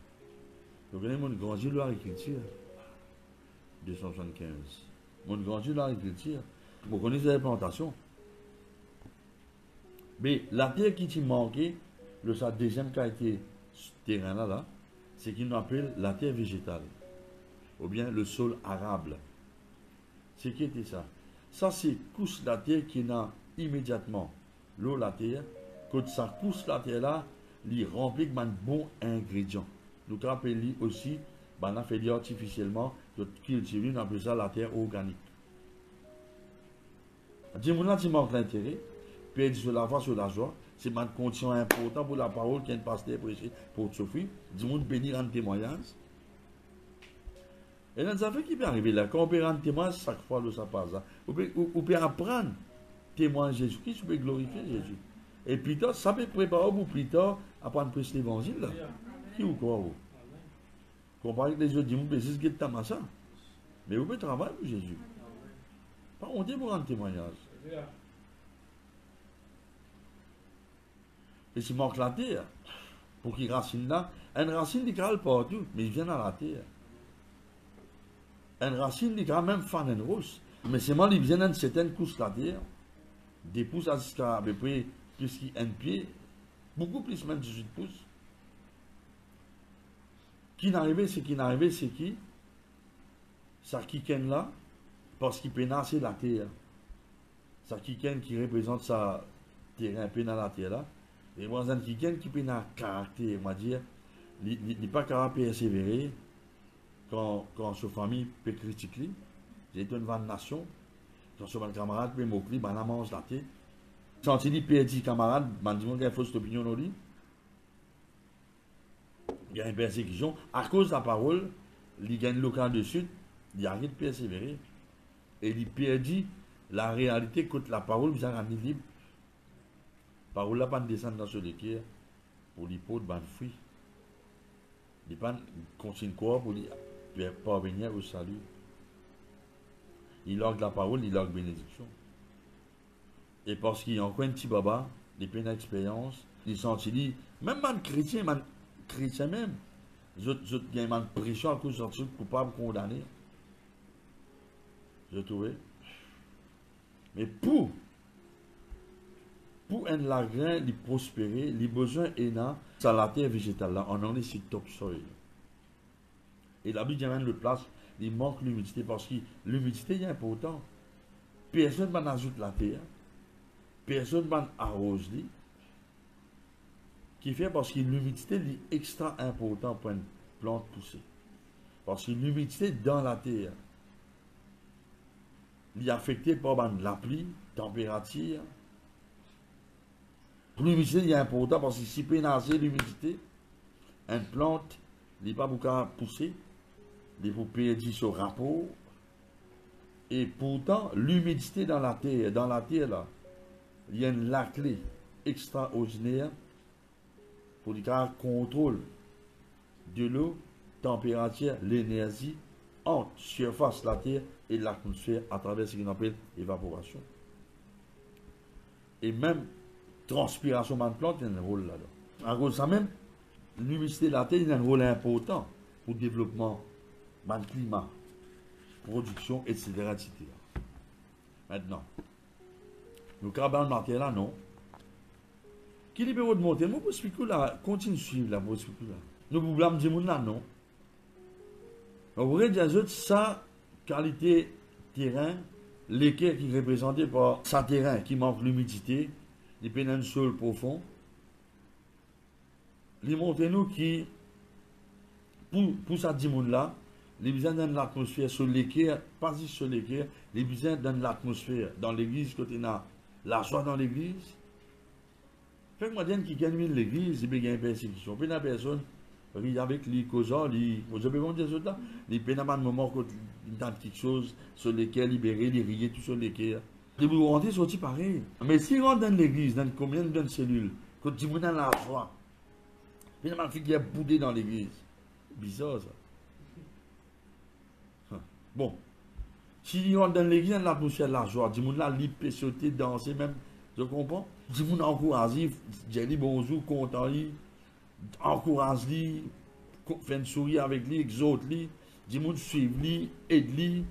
Donc, il y a mon grand Dieu de l'agriculture, 275. Mon grand Dieu de l'agriculture, vous connaissez les plantations. Mais la terre qui t'y manquait, le sa deuxième qualité terrain là, c'est qu'il nous appelle la terre végétale, ou bien le sol arable. C'est qui était ça? Ça, c'est couche la terre qui n'a immédiatement l'eau, la terre. Quand ça couche la terre là, il remplit de bons ingrédients. Nous rappelons aussi, on a fait artificiellement, de cultiver, on appelle ça la terre organique. Dis-moi là, tu manques l'intérêt, puis sur la foi, sur la joie, c'est une condition importante pour la parole qui est un pasteur prêché pour te souffrir. Dis-moi de bénir en témoignage. Et dans les affaires qui peuvent arriver là, quand on peut rendre témoignage, chaque fois que ça passe là, on peut apprendre témoin Jésus-Christ, on peut glorifier Jésus. Et plus tard, ça peut préparer pour plus tard apprendre à prêcher l'évangile là. Qui ou quoi? Comparé avec les autres, dis-moi, c'est ce qui est ça. Mais vous pouvez travailler pour Jésus. Pas honte pour rendre témoignage. Et s'il manque la terre, pour qu'il racine là, une racine il cale partout, mais il vient à la terre. Une racine il cale même fan en rose, mais seulement il vient d'une certaine couche de la terre, des pouces jusqu'à à peu près plus qu'un pied, beaucoup plus même 18 pouces. Qui n'arrivait, c'est qui? Ça qui ken là, parce qu'il peut nasser la terre. Ça qui ken qui représente sa terrain, peut dans la terre là. Et moi, un qui peut dans caractère, on va dire, il n'est pas capable de persévérer quand sa famille peut critiquer. J'ai une bonne nation, quand son camarade peut m'occuper, ben la mange la tête. Quand il perd camarade, ben dis-moi qu'il y a une fausse opinion dans lui. Il y a une persécution. À cause de la parole, il gagne le camp de sud, il arrête de persévérer. Et il perdit la réalité contre la parole, vous avez rendu libre. La parole n'a pas descendre dans ce déquire pour les pots de ban fruits. Il n'y a pas continue quoi pour parvenir au salut. Il a la parole, il a la bénédiction. Et parce qu'il y a encore un petit baba, il a une expérience, il sentit, même un chrétien même, je gagne une pression à cause de ce coupable condamné. Je trouvais. Mais pour un lagrin, il prospérer, les besoins énormes, ça la terre végétale là, on en est sur top soil. Et la Bible amène le place, il manque l'humidité parce que l'humidité est important. Personne ne ajoute la terre, personne ne arrose lui. Qui fait parce que l'humidité est extra important pour une plante pousser. Parce que l'humidité dans la terre est affectée par la pluie, température. L'humidité est important parce que si peut nager l'humidité, une plante n'est pas beaucoup pousser, il faut perdre son rapport. Et pourtant, l'humidité dans la terre là, il y a une clé extraordinaire pour le contrôle de l'eau, température, l'énergie entre surface de la terre et l'atmosphère à travers ce qu'on appelle l'évaporation. Et même transpiration de la plante, il y a un rôle là-dedans. En gros, ça même, l'humidité de la terre, il y a un rôle important pour le développement du climat, production, etc. etc. Maintenant, le carbone de la terre là, non. Qui libère de monter? Moi, pour expliquer là, continue de suivre là, pour expliquer là. Nous pouvons dire là, non. On pourrait dire que sa qualité terrain, l'équerre qui est représenté par sa terrain qui manque l'humidité, les pénins sol profond, les monter nous qui, pour ça dit là, Les besoins dans l'atmosphère sur l'équerre, pas juste sur l'équerre, les besoins dans l'atmosphère. Dans l'église, quand on a la joie dans l'église. Fait que moi, qui gagne l'église, il y a une persécution. Puis la personne, avec les causants, vous avez vu des autres là, les pénales de moment quand il y a quelque chose sur lesquels libérer, les riller, tout sur lesquels. Et vous rentrez sorti pareil. Mais si on rentre dans l'église, dans combien de cellules, quand tu dans la joie, puis il y a une fille qui a boudé dans l'église. Bizarre ça. Bon, si on dans l'église, dans l'atmosphère de la joie, du monde là, libre, peut sauter, danser, même, je comprends. Du monde encourage, dit bonjour, content, encourage lui, fait une sourire avec lui, exhorte lui, du monde suive lui, aide lui.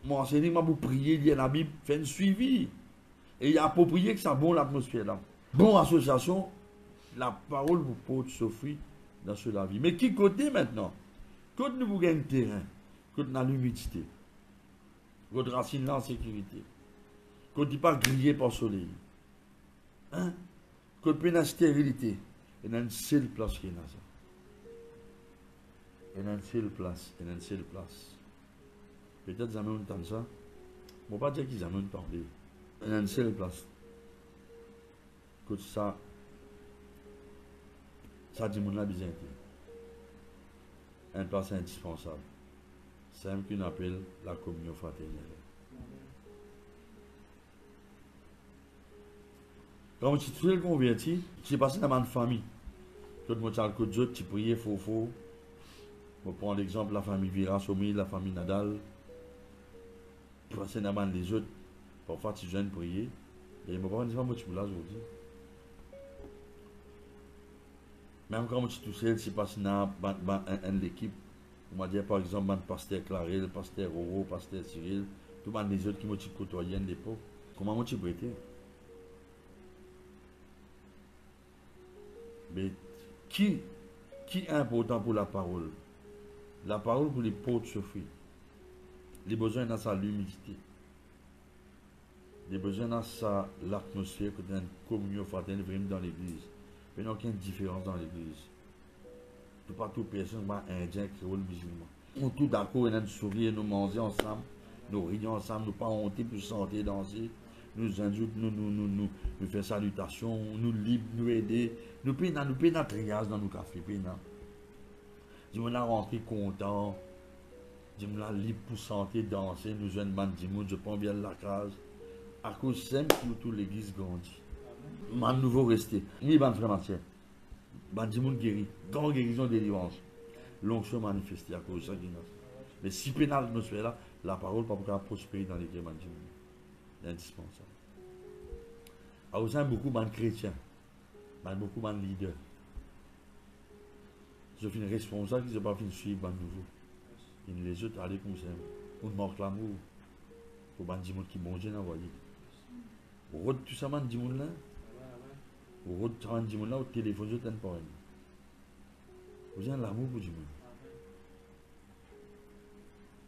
Mon enseignement pour prier, lire la Bible, fait un suivi. Et il a approprié que ça bon l'atmosphère là. Bon association, la parole vous porte souffrir dans la vie. Mais qui côté maintenant? Quand nous vous gagnons terrain, quand nous avons l'humidité, votre racine là en sécurité, quand il pas grillé par le soleil, hein? Quand il y a une stérilité, il y a une seule place qui est là. Il y a une seule place, il y a une seule place. Peut-être qu'ils ont entendu ça. Je ne vais pas dire qu'ils ont entendu. Il y a une seule place. Écoute ça. Ça dit mon la besoin. Une place indispensable. C'est ce qu'on appelle la communion fraternelle. Quand tu es converti, tu es passé dans ma famille. Tout le monde a le coup de Dieu, tu priais, faux. Je prends l'exemple de la famille Vira, Somi, la famille Nadal. Passer dans les autres, parfois tu viens de prier. Et je ne sais pas moi tu là aujourd'hui. Même quand tu es tout seul, tu passes dans l'équipe. On va dire par exemple, le pasteur Clarel, le pasteur Roro, le pasteur Cyril, tous les autres qui m'ont côtoyé à l'époque. Comment tu prêté? Mais qui est important pour la parole? La parole pour les portes souffrir. Les besoins dans sa l'humidité. Les besoins dans sa l'atmosphère que dans une communion fraternelle vraiment dans l'église. Il n'y a aucune différence dans l'église. Pas toute personne, indien, créole, musulman. On est tous d'accord, nous sourire, nous manger ensemble, nous rions ensemble, nous pas honter pour chanter, danser. Nous injures, nous faire salutation, nous libres, nous aider. Nous payons notre triage dans nos cafés. Nous sommes rentrés contents. Nous sommes libres pour chanter, danser. Nous jeunes bandimous, je prends bien la case. À cause simple, toute l'église grandit. Man nouveau resté. Oui, ban frère Mathieu. Bandimous guéri. Grande guérison, délivrance. L'onction manifestée à cause de ça. Mais si pénal l'atmosphère là, la parole ne peut pas prospérer dans les bandimous. C'est indispensable. À aussi beaucoup de chrétiens, beaucoup de leaders. Je suis responsable qu'ils n'ont pas fini de suivre les nouveaux. Les autres allaient comme ça. On manque l'amour. Pour les gens qui bon Dieu envoyé. Au road tout ça, les gens là. Au road tout ça, les gens là, au téléphone, je t'en parle. Vous avez l'amour pour les gens.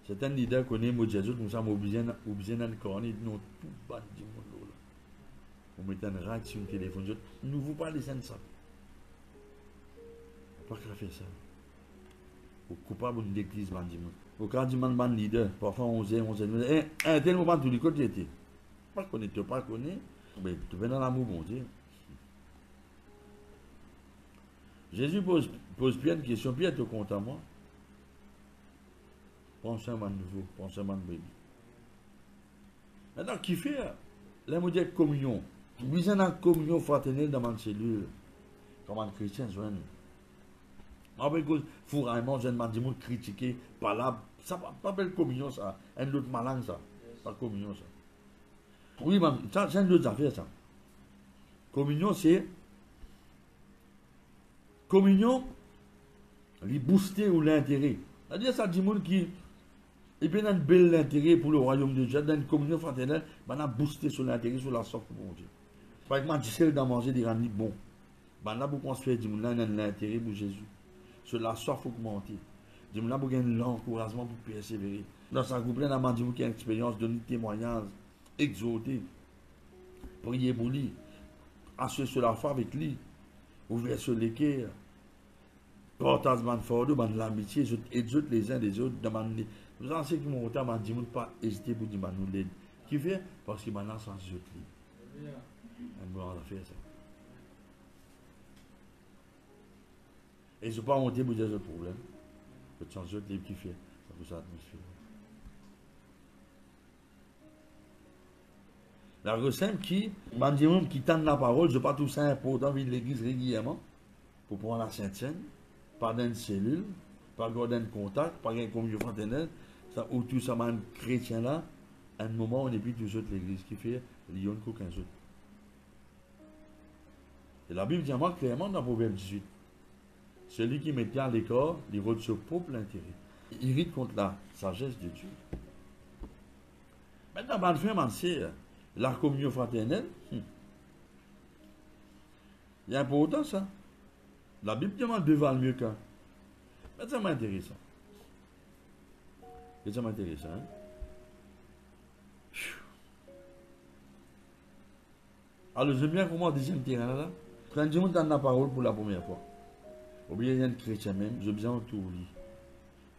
Certains leaders connaissent les gens, comme ça, obligés dans le corps, ils n'ont tout pas de gens là. On met un rack sur le téléphone, nous ne vous pas laisser ça. On ne peut pas faire ça. Au coupable de l'église, au cas du man leader, parfois on sait, un tel moment, tous les côtés étaient. Pas connaître, pas connaître, mais tu viens dans l'amour, bon Dieu. Jésus pose bien une question, Pierre te compte à moi. Pense un man nouveau, pense un man bébé. Maintenant, qui fait la modèle communion? Vous avez une communion fraternelle dans ma cellule, comme un chrétien, avec cause fourraillement, je ne dis pas critiquer, pas là, ça pas belle communion, ça, un autre malin, ça, pas communion, ça. Oui, ça, c'est une autre affaire, ça. Communion, c'est. Communion, les booster ou l'intérêt. C'est-à-dire, ça dit qui. Et puis, il y a un bel intérêt pour le royaume de Dieu, dans une communion fraternelle, on a boosté sur l'intérêt, sur la sorte pour Dieu. Par exemple, tu sais, dans manger des ramenis bon. Là, pour construire du monde, il y a l'intérêt pour Jésus. Sur la soif augmentée. Du monde, pour gagner l'encouragement pour persévérer. Dans sa groupe, il y a un qui a une expérience, donner témoignage, exhorter, prier pour lui, assurer sur la foi avec lui, ouvrir sur l'équerre. Partage man fort, man l'amitié, et les uns des autres, demandez. Nous en savons que mon temps, man dit, pas hésiter pour dire, man nous l'aide. Qui fait? Parce que maintenant, sans autres. On va faire ça. Et je ne vais pas monter pour dire ce problème. Je vais changer de livre qui fait. Ça vous atmosphère. La recette qui, qui tente la parole, je ne sais pas tout ça important, vivre l'église régulièrement, pour prendre la Sainte-Seine, pas dans une cellule, pas garder un contact, pas une communion fraternelle, ça, où tout ça, man chrétien là, à un moment, on est plus tous autres l'église qui fait, il y a qu'aucun autre. Et la Bible dit clairement dans Proverbe 18, celui qui met à l'écart, il vote son propre intérêt. Il irrite contre la sagesse de Dieu. Maintenant, man frère, man sœur, la communion fraternelle, il est important ça. La Bible demande deux valent mieux qu'un. Mais ça m'intéresse. Et ça m'intéresse. Hein? Alors, j'aime bien comment deuxième terrain là. Quand je monte dans la parole pour la première fois, ou bien il y a un chrétien même, j'ai besoin de tout lui.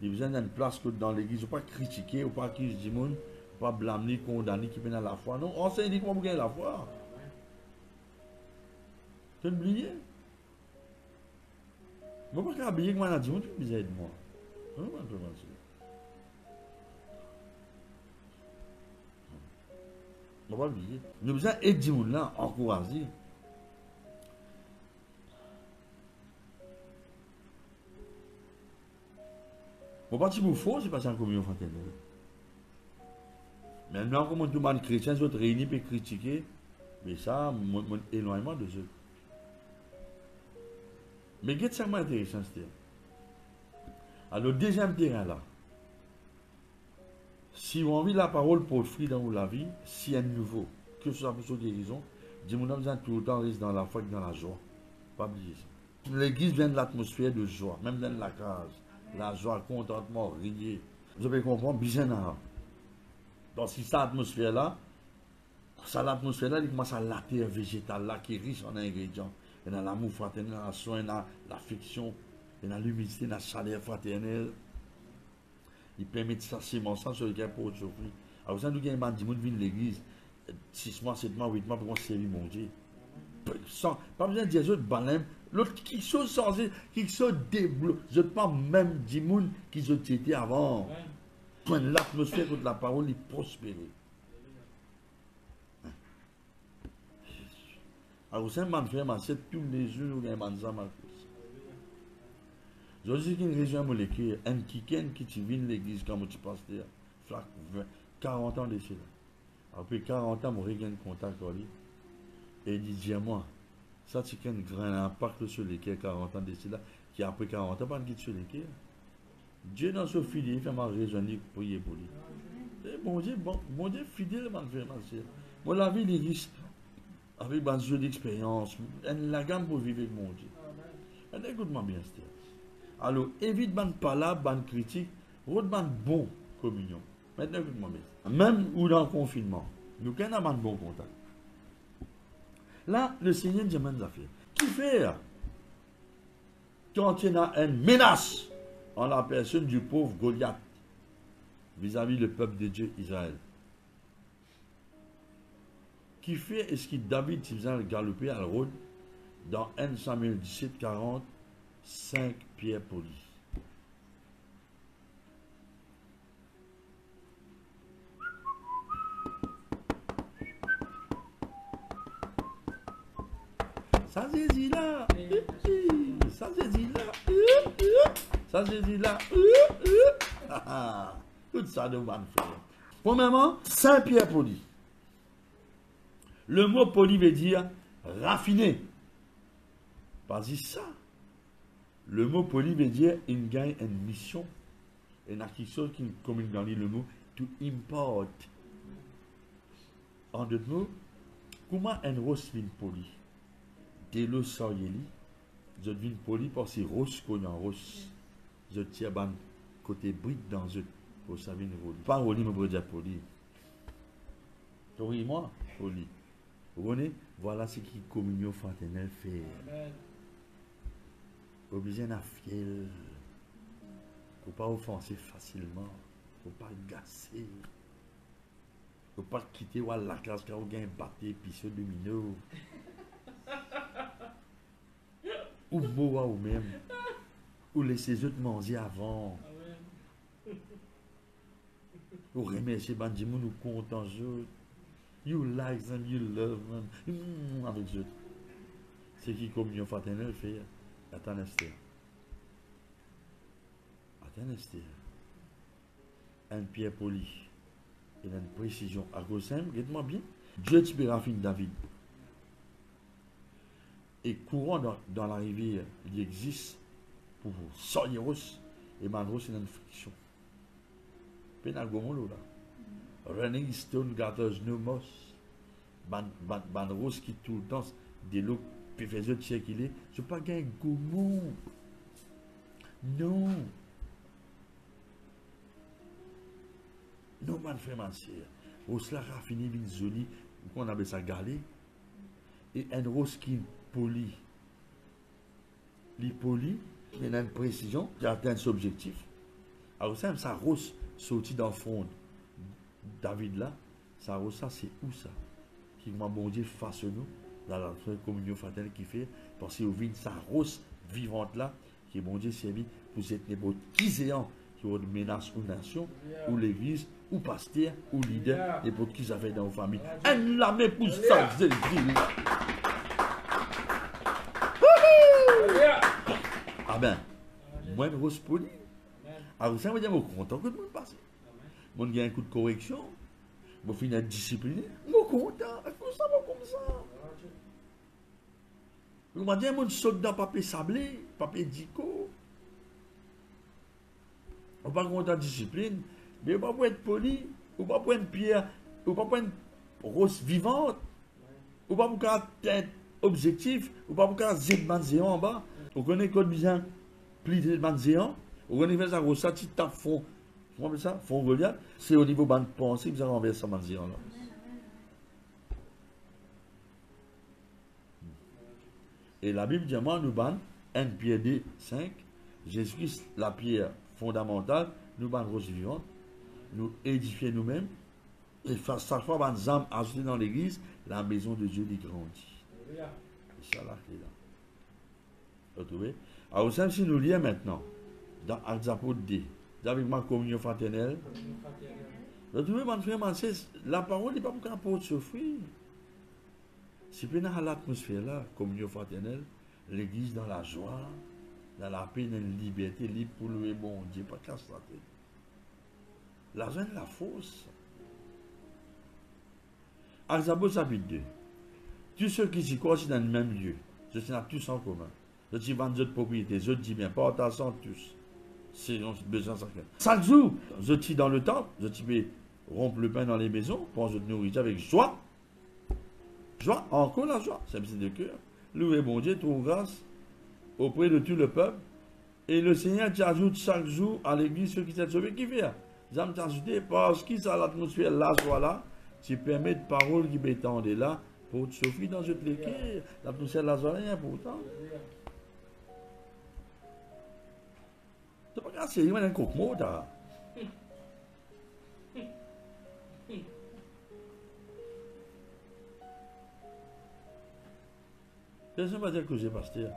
Il y a besoin d'une place que dans l'église, je ne pas critiquer, ou pas accuser du monde, pas blâmer, condamner qui viennent à la foi. Non, enseigne comment vous gagnez la foi. Tu as oublié? Je ne peux pas habiller que moi, je dis, tu aide moi. Non, je ne peux pas. Je ne peux pas oublier. Nous avons besoin d'aider les gens là, encourager. Bon, pas si vous faux, c'est pas en communion fraternelle. Maintenant, comment tout le monde chrétien sont réunis pour critiquer, mais ça, mon éloignement de eux. Mais qu'est-ce que c'est intéressant, c'est alors, deuxième terrain là, si vous avez la parole pour fruit dans la vie, si un nouveau, que ce soit pour sa guérison, dis-moi, nous tout le temps reste dans la foi et dans la joie. Pas oublier ça. L'église vient de l'atmosphère de joie, même dans la case. La joie, contentement, rire. Vous avez compris, bien. Donc, si cette atmosphère-là, il commence à la terre végétale là, qui est riche en ingrédients. Il y a l'amour fraternel, dans la soin, dans l'affection, il y a l'humilité, dans la chaleur fraternelle. Il permet de s'asseoir sur le cœur pour autre chose. Alors, vous savez, nous avons dit, nous venons de l'église, 6 mois, 7 mois, 8 mois, pour qu'on servir mon Dieu. Pas besoin de dire autres balèmes. L'autre qui sont changés, qui sont débloqués. Je ne pas même des gens qui ont été avant. Quand l'atmosphère de la parole est prospérée. Alors, vous savez, mon frère, c'est tous les jours où il y a un manzam à cause. Je dis qu'il y a une région moléculaire, un qui vient de l'église comme tu passes là, 40 ans de cela. Après 40 ans, je regagne contact avec lui. Et il dit, moi, ça c'est un grand impact sur les 40 ans de cela, qui après 40 ans, pas de guide sur les quais. Dieu dans ce fidèle, il fait ma raisonner pour prier pour lui. Et bon Dieu fidèle, mon frère, ma soeur. Moi, la vie, il est riche, avec un jeu d'expérience, la gamme pour vivre avec mon Dieu. Écoute-moi bien, Steve. Alors, évite de parler, de critique, de bon communion. Maintenant, écoute-moi bien. Même ou dans le confinement, nous avons un bon contact. Là, le Seigneur demande des affaires. Qui fait quand il y a une menace en la personne du pauvre Goliath vis-à-vis le peuple de Dieu Israël? Qui fait est-ce que David faisait galoper à la route dans 1 Samuel 17, 40, 5 pierres polies? Ça c'est dit là. Ça c'est dit là. Ça c'est dit là. Tout ça de bonne frère. Premièrement, 5 pierres polies. Le mot poli veut dire raffiné. Pas dit ça. Le mot poli veut dire il gagne une mission. Il y a quelque chose qui communique dans le mot to import. En d'autres mots, comment un rose vient poli? De l'eau soyeli, je deviens poli parce que rose qu'on a rose. Je tiens ban côté brique dans eux pour savoir une rôle. Pas rôle, mais pour dire poli. Oui, moi, poli. Vous voyez, voilà ce qui communion fraternelle fait. obligé à fiel. Faut pas offenser facilement. Faut pas gasser. Faut pas quitter ou la classe quand on gagne batté puis ce domino. Ou boire ou même. Ou laisser les autres manger avant. Ou remercier Bandimou nous content eux. You like them, you love them. Avec eux. C'est qui communion fraternelle fait. Attends Esther. Attends Esther. Un pierre poli. Et une précision. À cause simple, regarde-moi bien. Dieu te raffine David. Et courant dans la rivière, il existe pour Soyeros et Mandros, c'est une friction. Penagomolo là. Running Stone Gathers No Moss. Bandros qui tout le temps, des lots, puis faisait de qu'il est. Je ne pas gagner gourmand. Non. Non, man frère, man sœur. Rose là raffiné, bien joli, qu'on appelle ça galé. Et un rose qui poli. L'hypoli, il a une précision, qui atteint son objectif. Alors ça rose sorti dans le fond David là, ça rose ça, c'est où ça? Qui m'a bon Dieu face à nous, dans la communion fraternelle qui fait, parce que vous ça rose vivante là, qui est bon Dieu servi pour cette n'importe qui séant qui ont une menace ou nation, ou l'église, ou pasteur, ou leader, n'importe qui ça fait dans vos familles. Un lame pour ça, c'est ah ben, moi, une rose polie. Alors, ça veut dire que je suis content que tout le monde passe. Moi, j'ai un coup de correction. Je finis à discipliner. Je suis content. Comment ça va comme ça? Je me dis, je saute dans papier sablé, papier dico. On ne pas content de discipline. Mais on ne peut pas être poli. On ne peut pas être pierre. On ne peut pas être rose vivante. On ne peut pas être objectif. On ne peut pas être zéro en bas. On connaît code bien pli de zéro. On connaît ça comme ça, tu tapes fond. Comment on appelle ça? Fond Goliath. C'est au niveau de pensée que vous avez renversé ça zéro là. Et la Bible dit, moi, nous ban 1 Pierre 2, 5. Jésus-Christ, la pierre fondamentale, nous ban rose vivante. Nous édifier nous-mêmes. Et chaque fois, nous âmes ajoutées dans l'église, la maison de Dieu est grandie. C'est ça la clé là. Vous trouvez? Alors, si nous lisons maintenant, dans Actes apôtres D, avec ma communion fraternelle, vous trouvez, mon frère, la parole n'est pas pour apôtre souffrir. Si vous avez l'atmosphère là, communion fraternelle, l'église dans la joie, dans la paix, dans la liberté, libre pour louer bon Dieu, pas casse la tête. L'argent est la fausse. Actes apôtres chapitre 2. Tous ceux qui s'y croient dans le même lieu, je tiens à tous en commun. Je dis vendre d'autres propriétés, je dis bien, partageant tous. C'est 250. Chaque jour, je dis dans le temple, je dis rompre le pain dans les maisons, pour je nourrir avec joie. Joie, encore la joie, c'est un petit de cœur. Louez bon Dieu, trouve grâce auprès de tout le peuple. Et le Seigneur t'ajoute chaque jour à l'église ceux qui s'est sauvés, qui fait. J'aime t'ajouter parce qu'il a l'atmosphère, la joie là, tu permets de paroles qui m'étendent là, pour te souffrir dans cette équipe. L'atmosphère, la joie, est important. C'est pas grave, c'est un coq-mot, là. Qu'est-ce que ça va dire que j'ai pasteur?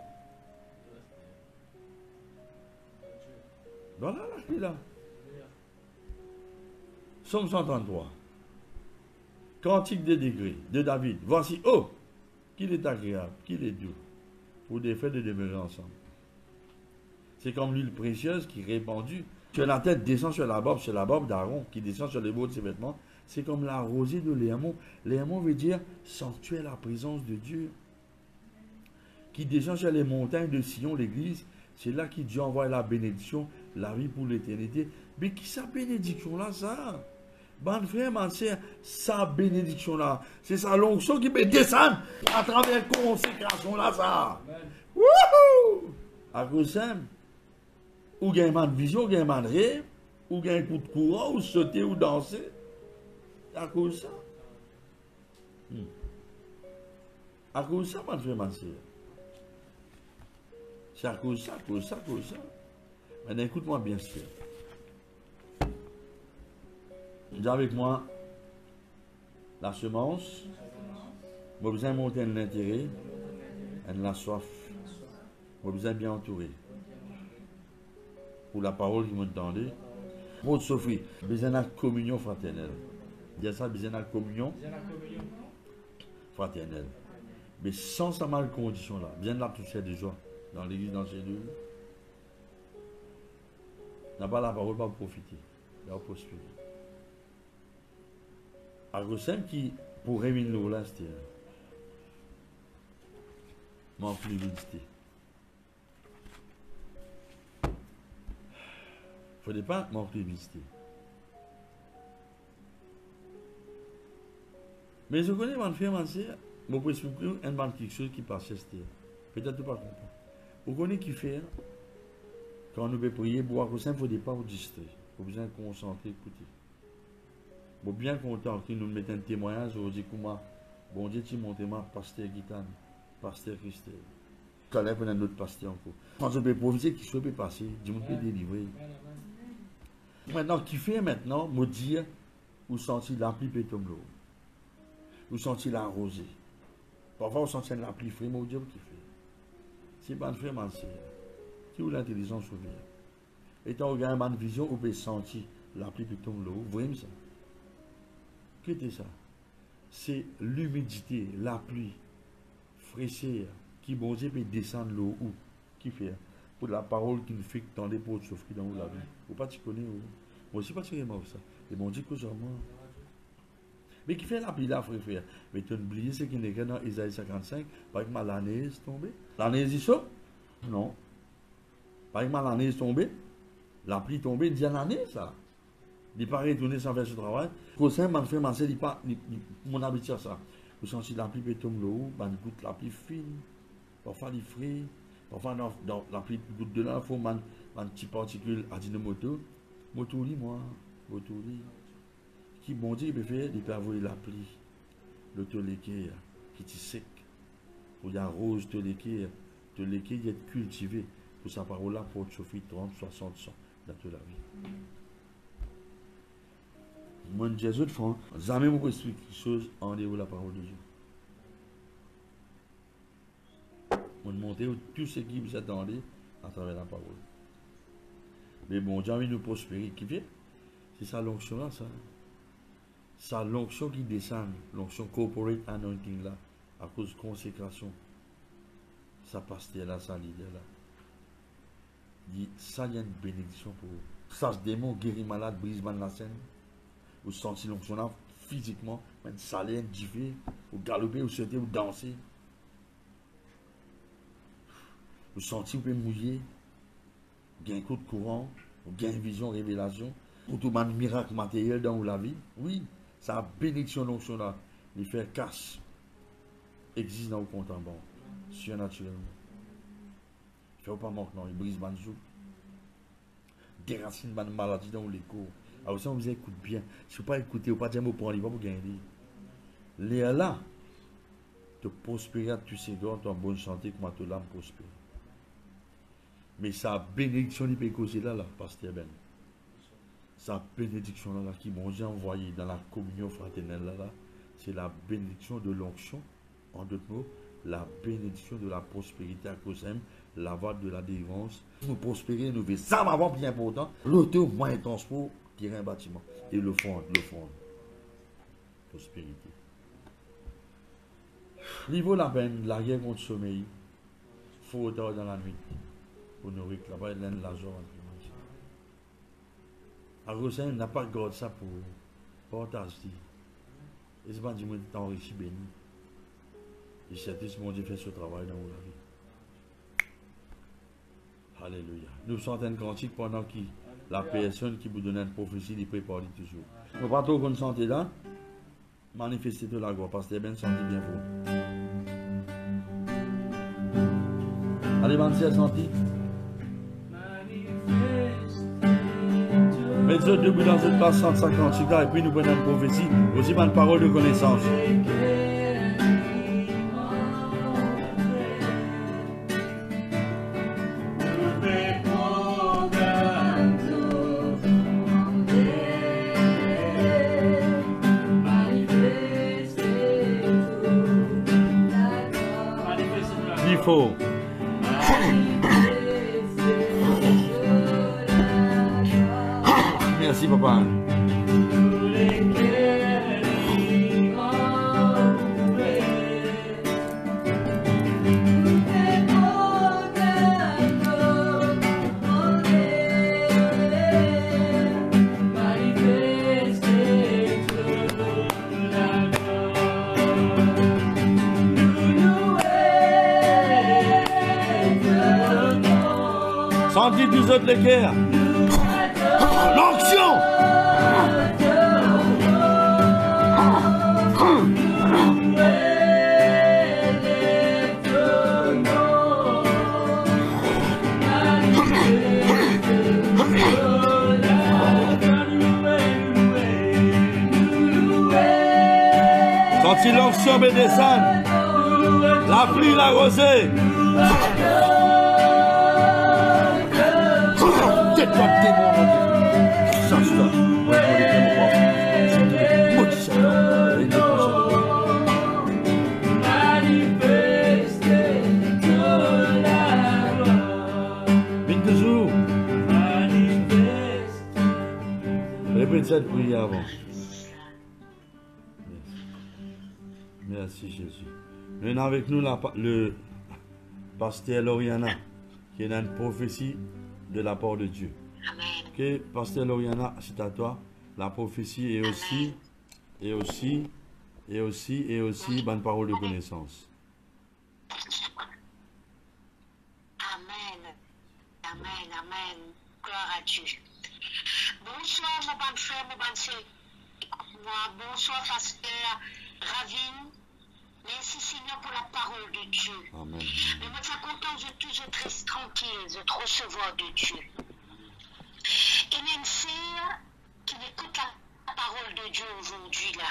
Voilà, là, je suis là. Somme 133. Cantique des degrés de David. Voici, oh, qu'il est agréable, qu'il est doux, pour des faits de demeurer ensemble. C'est comme l'huile précieuse qui est répandue. Que la tête descend sur la barbe d'Aaron, qui descend sur les bords de ses vêtements. C'est comme la rosée de Léamon. Léamon veut dire sanctuaire, la présence de Dieu. Qui descend sur les montagnes de Sion, l'église. C'est là que Dieu envoie la bénédiction, la vie pour l'éternité. Mais qui sa bénédiction là, ça? Bon frère, ma sœur, sa bénédiction là, c'est sa l'onction qui peut descendre à travers la consécration là, ça. Wouhou! À cause simple. Ou gagne de vision, ou gagne de rêve, ou gagne un coup de courant, ou sauter, ou danser. À cause ça. À cause ça, mon frère, ma soeur. C'est à cause de ça, à cause de ça, à cause de ça. Maintenant, écoute-moi bien, Steve. Dis avec moi, la semence, j'ai besoin de monter de l'intérêt, et de la soif. J'ai besoin de bien entourer. Pour la parole qui m'entendait. Pour Sophie, besoin de la communion fraternelle. Dis ça, besoin de la communion fraternelle. Mais sans sa mal condition là, bien de la toucher de joie dans l'église dans ces deux. N'a pas la parole pour profiter, pour prospérer. Argosem qui pourrait venir nous là, c'était manque d'humilité. Il ne faudrait pas manquer d'humilité. Mais je connais mon frère, mon sœur, je peux expliquer quelque chose qui passe sur cette terre. Peut-être pas comprendre. Vous connaissez qui fait quand nous pouvons prier, boire au sein, il ne faudrait pas vous distraire. Il faut bien concentrer, écouter. Il faut bien content que nous mettons un témoignage, vous dites comment, bon Dieu, tu montes ma pasteur Guitane, pasteur Christelle. Tu allais prendre un autre pasteur encore. Quand je peux profiter, qui soit peut passer, Dieu peut délivrer. Maintenant, qui fait maintenant, me dire, vous sentez la pluie pétombe l'eau. Vous sentez la rosée. Parfois, vous sentez la pluie fraîche, mais vous dites qui fait. C'est pas un frère, ma sœur. Qui ou l'intelligence ouverte. Et quand vous regardez ma vision, vous pouvez sentir la pluie pétombe l'eau. Vous voyez ça? Qu'est-ce que c'est ça? C'est l'humidité, la pluie, fraîcheur, qui bon Dieu peut descendre l'eau où? Qui fait? Pour la parole qui nous fait dans les pots de souffrir dans la vie. Vous pas tu connais où? Moi aussi pas tu connais ça. Et mon Dieu que j'en moi. Mais qui fait la pluie là, frère? Mais tu as oublié ce qui est écrit dans Isaïe 55, par exemple la neige tombée. La neige est ça? Non. Par exemple la neige tombée, la pluie tombée, il dit la neige ça. Il n'est pas retourné sans faire ce travail. Pour ça, mon frère, il n'est pas mon habitude ça. Vous sentez la pluie peut tomber l'eau, il goûte la pluie fine, parfois il frais, parfois dans la pluie goutte de là, il faut un petit particule à dire moto. Moto li moi, moto li. Qui bon Dieu peut faire, il peut avoir la pluie, le toléquer qui est sec. Pour y arrose toléquer il est cultivé pour sa parole là pour chauffer 30, 60 ans dans toute la vie. Moi, Jésus de France, jamais vous expliquer quelque chose en dehors de la parole de Dieu. On monter tout ce qui vous attendait à travers la parole. Mais bon, j'ai envie de nous prospérer. Qui fait? C'est ça l'onction là, ça. Ça l'onction qui descend, l'onction corporate anointing là, à cause de consécration. Ça pasteur là, ça leader là. Dit, ça y a une bénédiction pour vous. Ça se démon, guérit malade, brise mal la scène. Vous sentez l'onction là physiquement, même salaire, divé, vous galopez, vous sautez, vous dansez. Vous sentez, vous pouvez mouiller. Vous avez un coup de courant, vous avez une vision, révélation. Vous avez un miracle matériel dans la vie. Oui, ça a bénédiction l'onction là. Les faire casse existe dans vos comptes en banque, surnaturellement. Il ne faut pas manquer, non, il brise banjou. Déracine une maladie dans les cours. Alors si on vous écoute bien, si vous ne pas écouter, vous ne pas dire mot pour aller, vous ne pas gagner. Les là, de prospérer à tous ces droits, en bonne santé, comme tout l'âme prospère. Mais sa bénédiction, il peut causer là, pasteur Ben. Sa bénédiction là, qui m'ont envoyé dans la communion fraternelle là, c'est la bénédiction de l'onction. En d'autres mots, la bénédiction de la prospérité à cause de la voie de la délivrance. Nous prospérer, nous vivons. Ça va plus important. L'autre moyen de transport, tirer un bâtiment. Et le fond. Prospérité. Il vaut la peine, la guerre contre le sommeil. Il faut autant dans la nuit. Pour nourrir là-bas, il y a de l'argent. À Rosen, n'a pas gardé ça pour partager. Et c'est pas du monde qui est enrichi, béni. Et c'est ce mon Dieu fait ce travail dans la vie. Alléluia. Nous sentons un cantique pendant que la personne qui vous donne une prophétie, il prépare toujours. Nous pas trop bonne santé là. Manifestez de la gloire, parce que bien senti bien vous. Allez, Mansia, senti. Mettez debout dans cette place 158 là, et puis nous prenons une prophétie, aussi une parole de connaissance. fort. Merci, papa. Senti deux autres les guerres. L'onction. Senti l'onction me descendre. La pluie, la rosée. Répète cette prière avant. Merci Jésus. Maintenant avec nous le pasteur Loriana qui est dans une prophétie de la part de Dieu. Amen. Ok, pasteur Loriana, c'est à toi. La prophétie est aussi bonne parole de connaissance. Amen. Amen. Amen. Gloire à Dieu. Bonsoir, mon bon frère, mon bonne sœur. Bonsoir, pasteur Ravine. Merci, Seigneur, pour la parole de Dieu. Amen. Mais moi, je suis content, je suis toujours très tranquille de te recevoir de Dieu. Et même sœur qui écoute la parole de Dieu aujourd'hui, là.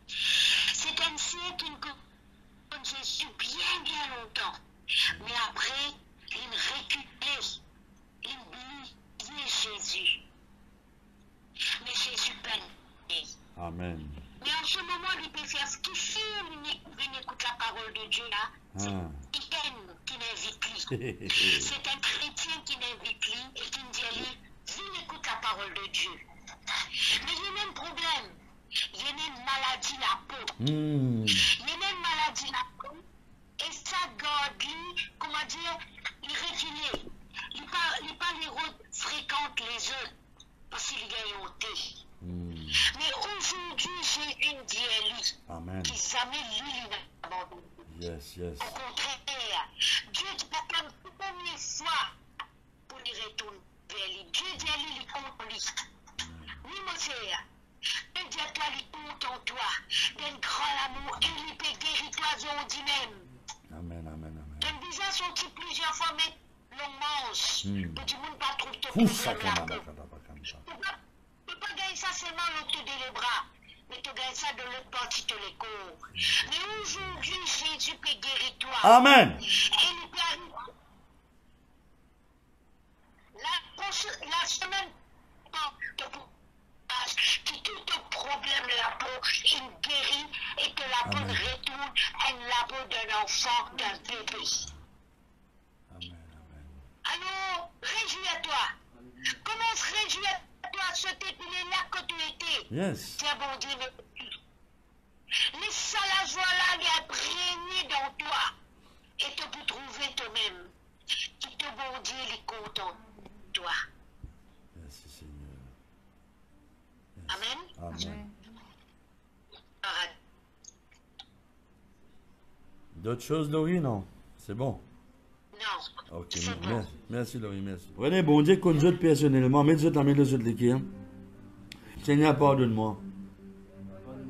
C'est un sœur qui me connaît Jésus bien longtemps. Mais après, il reculait, il oubliait Jésus. Mais Jésus peine. Amen. Mais en ce moment, il peut faire ce qu'il fait, il écoute la parole de Dieu là. C'est quelqu'un qui l'invite lui. C'est un chrétien qui l'invite lui et qui me dit à lui, viens écoute la parole de Dieu. Mais il y a même problème. Il y a même maladie la peau. Il y a même maladie la peau. Et ça garde lui, comment dire, il reculé. Il pas fréquente les autres parce qu'il gagne au thé. Mais aujourd'hui, j'ai une dialyse qui jamais lui n'a abandonné. Yes. Au contraire, Dieu dit pour la première fois pour lui retourner vers lui. Dieu dit à lui, il compte lui. Oui, mon frère, Dieu dit à toi, il compte en toi. D'un grand amour, et il peut guérir toi aujourd'hui même. Amen. T'as déjà sorti plusieurs fois, mais l'on mange. Pour du monde pas trop te problème là. Tu peux pas gagner ça seulement l'autre de les bras, mais tu gagnes ça de l'autre partie de les corps. Mais aujourd'hui, Jésus peut guérir toi. Amen. Et il peut arriver. La semaine qui tout le problème de la peau, il guérit et que la peau retourne à la peau d'un enfant, d'un bébé. Amen. Alors, réjouis-toi. Commence à réjouir à ce qu'il est là que tu étais. Yes. Tiens, bon Dieu, laisse ça la joie là, il a régné dans toi. Et tu peux trouver toi-même. Qui te bon Dieu, il est content de toi. Merci Seigneur. Yes. Amen. D'autres choses, Laurie, non? C'est bon. Non. Ok, Bon. merci Laurie, merci. Prenez bon Dieu qu'on nous personnellement, mettez la main les autres l'équipe. Seigneur, pardonne-moi.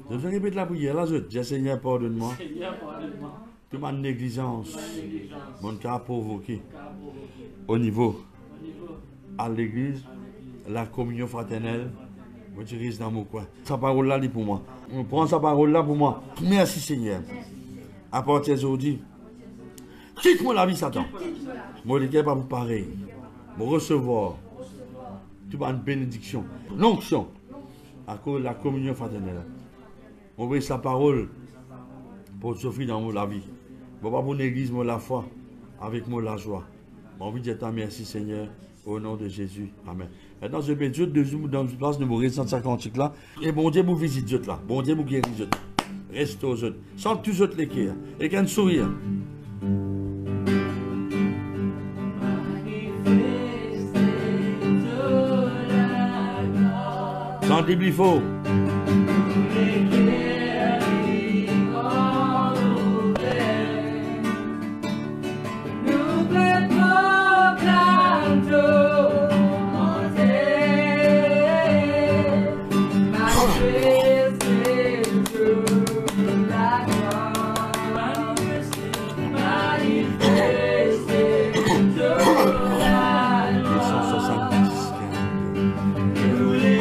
Je vais répéter la prière, là, je Seigneur, pardonne-moi. Toute ma négligence, mon cas provoqué au niveau à l'église, la communion fraternelle, je risque dans mon coin. Sa parole là, pour moi. On prend sa parole là pour moi. Merci Seigneur. À partir d'aujourd'hui, quitte-moi la vie, Satan. Moi, je ne pas vous pareil. Je recevoir toute une bénédiction, l'onction, à cause de la communion fraternelle. On veut sa parole pour s'offrir dans la vie. Pas pour l'église, mais la foi. avec moi la joie. J'ai envie de dire merci Seigneur, au nom de Jésus. Amen. Maintenant, je vais Dieu dans une place de mourir sans sa cantique là. Et bon Dieu vous visite Dieu là. Bon Dieu vous guérit Dieu. Reste aux autres. Sans tous autres les cœurs. Et qu'un sourire. Sans dire faux.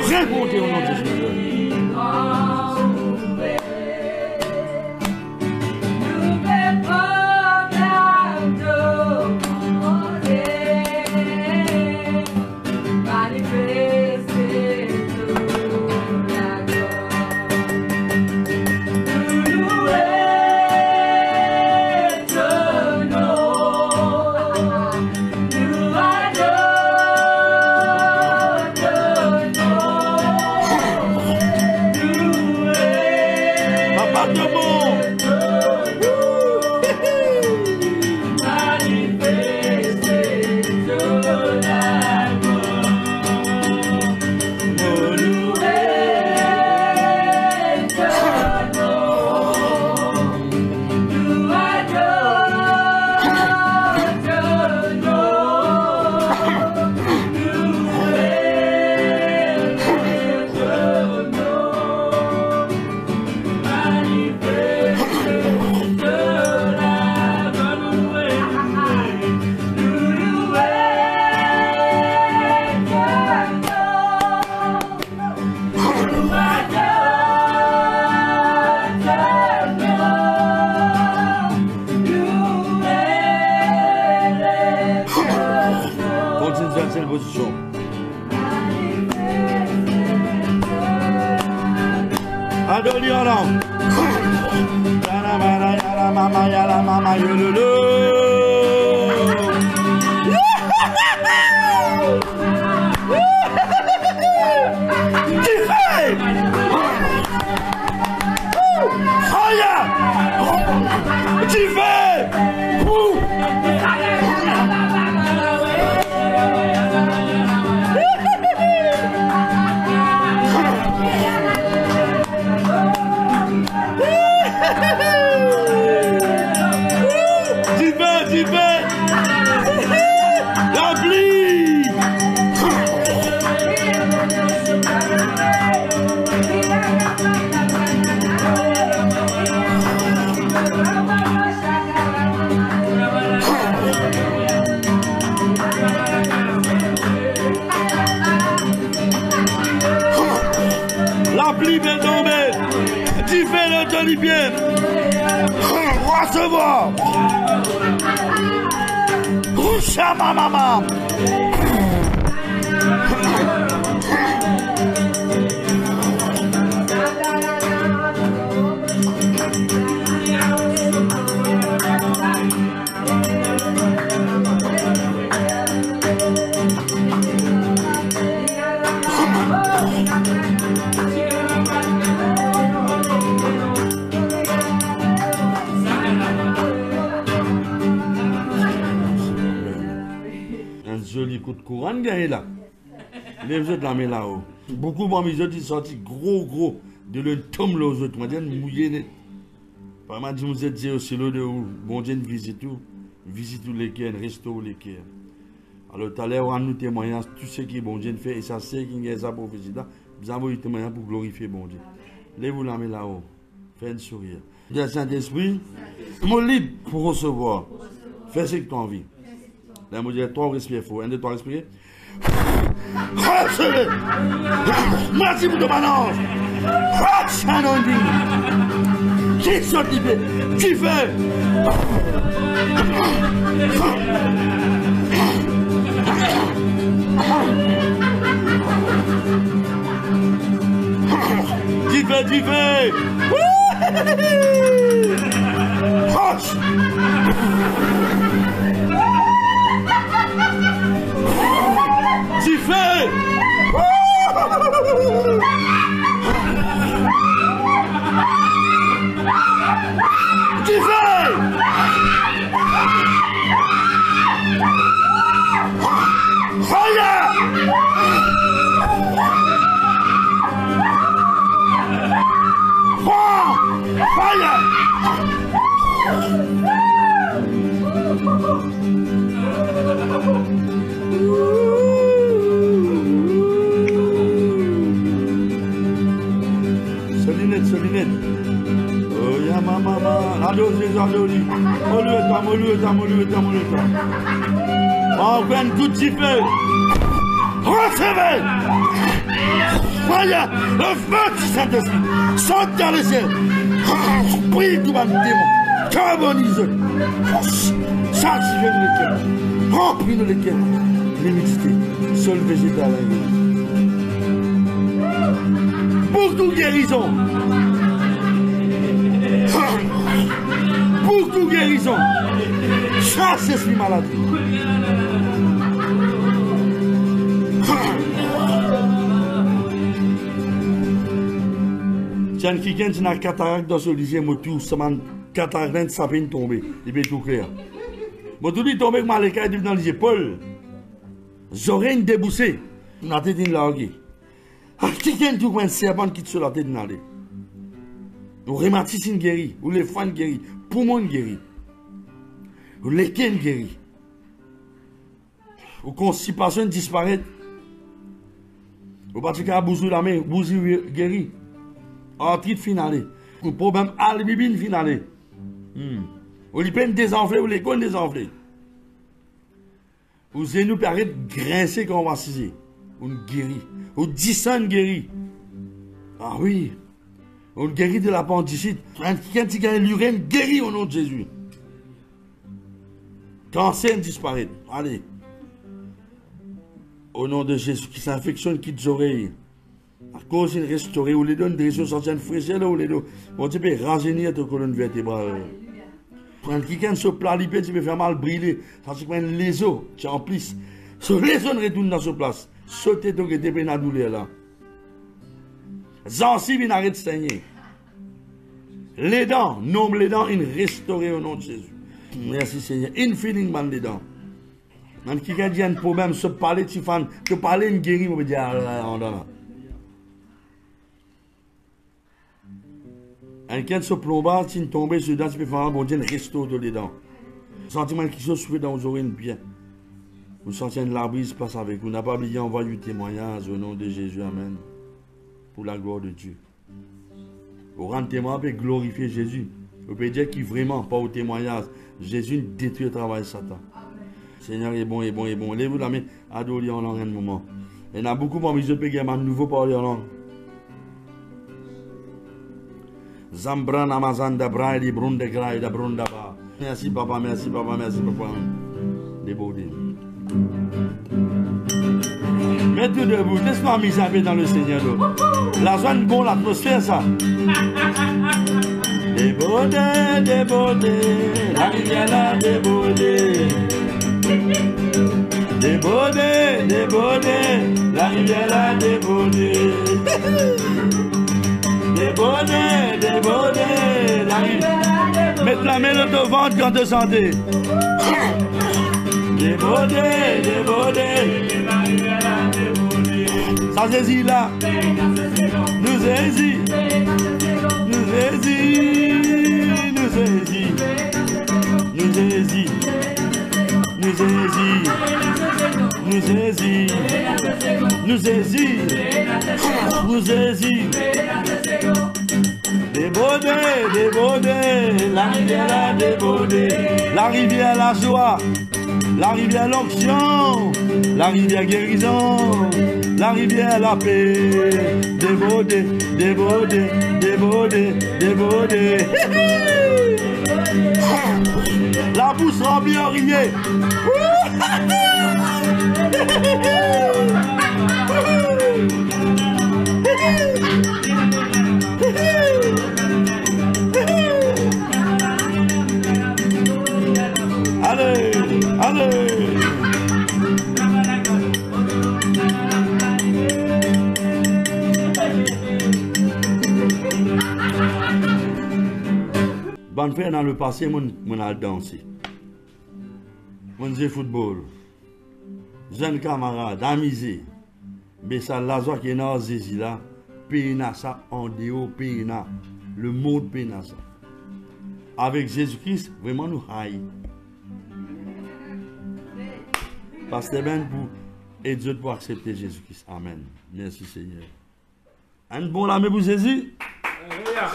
Répondez au nom de Jésus. Position. Adoli Adam. Yala mama yala mama yala mama yololo. Tu fais. La pluie vient tomber. Tu fais le joli bien. Recevoir. Chama maman. Joli coup de courant gagné là. Les autres la met là-haut. Beaucoup de mes autres ils sont sortis gros de le tombe les autres. Moi, je mouillé net. Pas mal de vous êtes dit aussi l'eau de bon Dieu visite tout les cœurs, restaure les cœurs. Alors tout à l'heure on nous témoignage tout ce qui bon Dieu fait et ça c'est qui est sa prophétie là. Vous avez témoignage pour glorifier bon Dieu. Lève-vous la main là-haut. Faites un sourire. Dieu Saint-Esprit, mon libre pour recevoir. Fais ce que tu as envie. Là, je dis, 3 respires fort. 1, 2, 3 respires. Recevez. Merci pour ton manage. Qui sont typés? Qui fait? Qui fait? Proche. Fire! Fire! Solinette. Oh, ya mama, adore Jésus, adore. Molue-toi. On prend tout petit peu. Recevez! Fire! Le feu du Saint-Esprit! Saute dans le ciel! Prie tout le démon! Carbonise! Sanctifie le cœur! Remplis-nous le cœur! L'humidité, sol végétal. Beaucoup guérison! Beaucoup guérison! Chasse esprit maladie! Tiens, quelqu'un qui a cataracte dans ce lycée, moi tout, ça m'a cataracte, ça peut tomber, il peut tout clair. Moi tout dit tomber comme l'écaille dans les épaules, j'aurais une déboussée, la tête d'une largue. Quelqu'un qui a un serpent qui te la tête d'une allée. Ou rhumatisme guéri, ou les fans guéris, poumon guéri, ou les cannes guéri, ou constipation disparaît, ou pas de cas bousou la main, bousou guéri. Arthrite finale, ou problème albibine finale. Ou les peines désenflées ou les cônes désenflées. Ou zénou paraît grincer quand on va ciser. Ou guéri. Ou 10 ans guéri. Ah oui. Ou guéri de l'appendicite. Quand tu gagnes l'urine, guéri au nom de Jésus. Cancer disparaît. Allez. Au nom de Jésus qui s'infectionne, qui tes oreilles. À cause d'une restaurée, ou les donne des choses sorties de fraîcheur, ou les deux. Bon, tu peux rajeunir ta colonne vertébrale. Quand quelqu'un se plaint, tu peux faire mal brûler. Ça se prend les os, tu remplis. So, les os retournent dans sa place. Sauter ton été, la douleur là. Zansi vient arrêter de saigner. Les dents, nomme les dents, une restaurée au nom de Jésus. Merci Seigneur. Infilling man les dents. Quand quelqu'un dit un problème, se parler, tu fais, te parler, une guérie, on va dire, ah, on là. Quelqu'un se plomba, si tu tombes sur les dents, tu peux faire un bon Dieu, un resto de les dents. Sentiment qui se souffle dans vos oreilles bien. Vous sentez la brise passe avec vous. N'a pas oublié envoyer du témoignage au nom de Jésus. Amen. Pour la gloire de Dieu. Au rendre témoin, on peut glorifier Jésus. On peut dire qu'il vraiment, pas au témoignage. Jésus détruit le travail de Satan. Seigneur est bon. Lève-vous la main, adorez en langue un moment. Il y en a beaucoup de gens qui ont un nouveau parler en langue. Zambran Amazan da Braille, Brunda Graille, da Brunda Ba. Merci papa. Débordé. Mets tout debout, laisse-moi miser un peu dans le Seigneur. La zone bon, l'atmosphère ça. Débordé, la rivière là, débordé. Débordé, la rivière là, débordé. Débordé, la rivière. Mets la main dans ton ventre quand tu sentez. Débordé. Ça saisit là. Nous saisit. Débordé, la rivière a débordé, la rivière la joie, la rivière l'onction, la rivière guérison, la rivière la paix, débordé. La bouche remplie en rivière. Allez. Bonne frère, dans le passé, mon a dansé. Mon faisait football. Jeune camarade, amusé. Mais ça, Lazare qui est dans Zézi là, péna ça en déo, péna. Le monde péna ça. Avec Jésus-Christ, vraiment nous haïs. Parce que ben pour et Dieu pour accepter Jésus-Christ. Amen. Merci Seigneur. Un bon lame pour Jésus. Alléluia.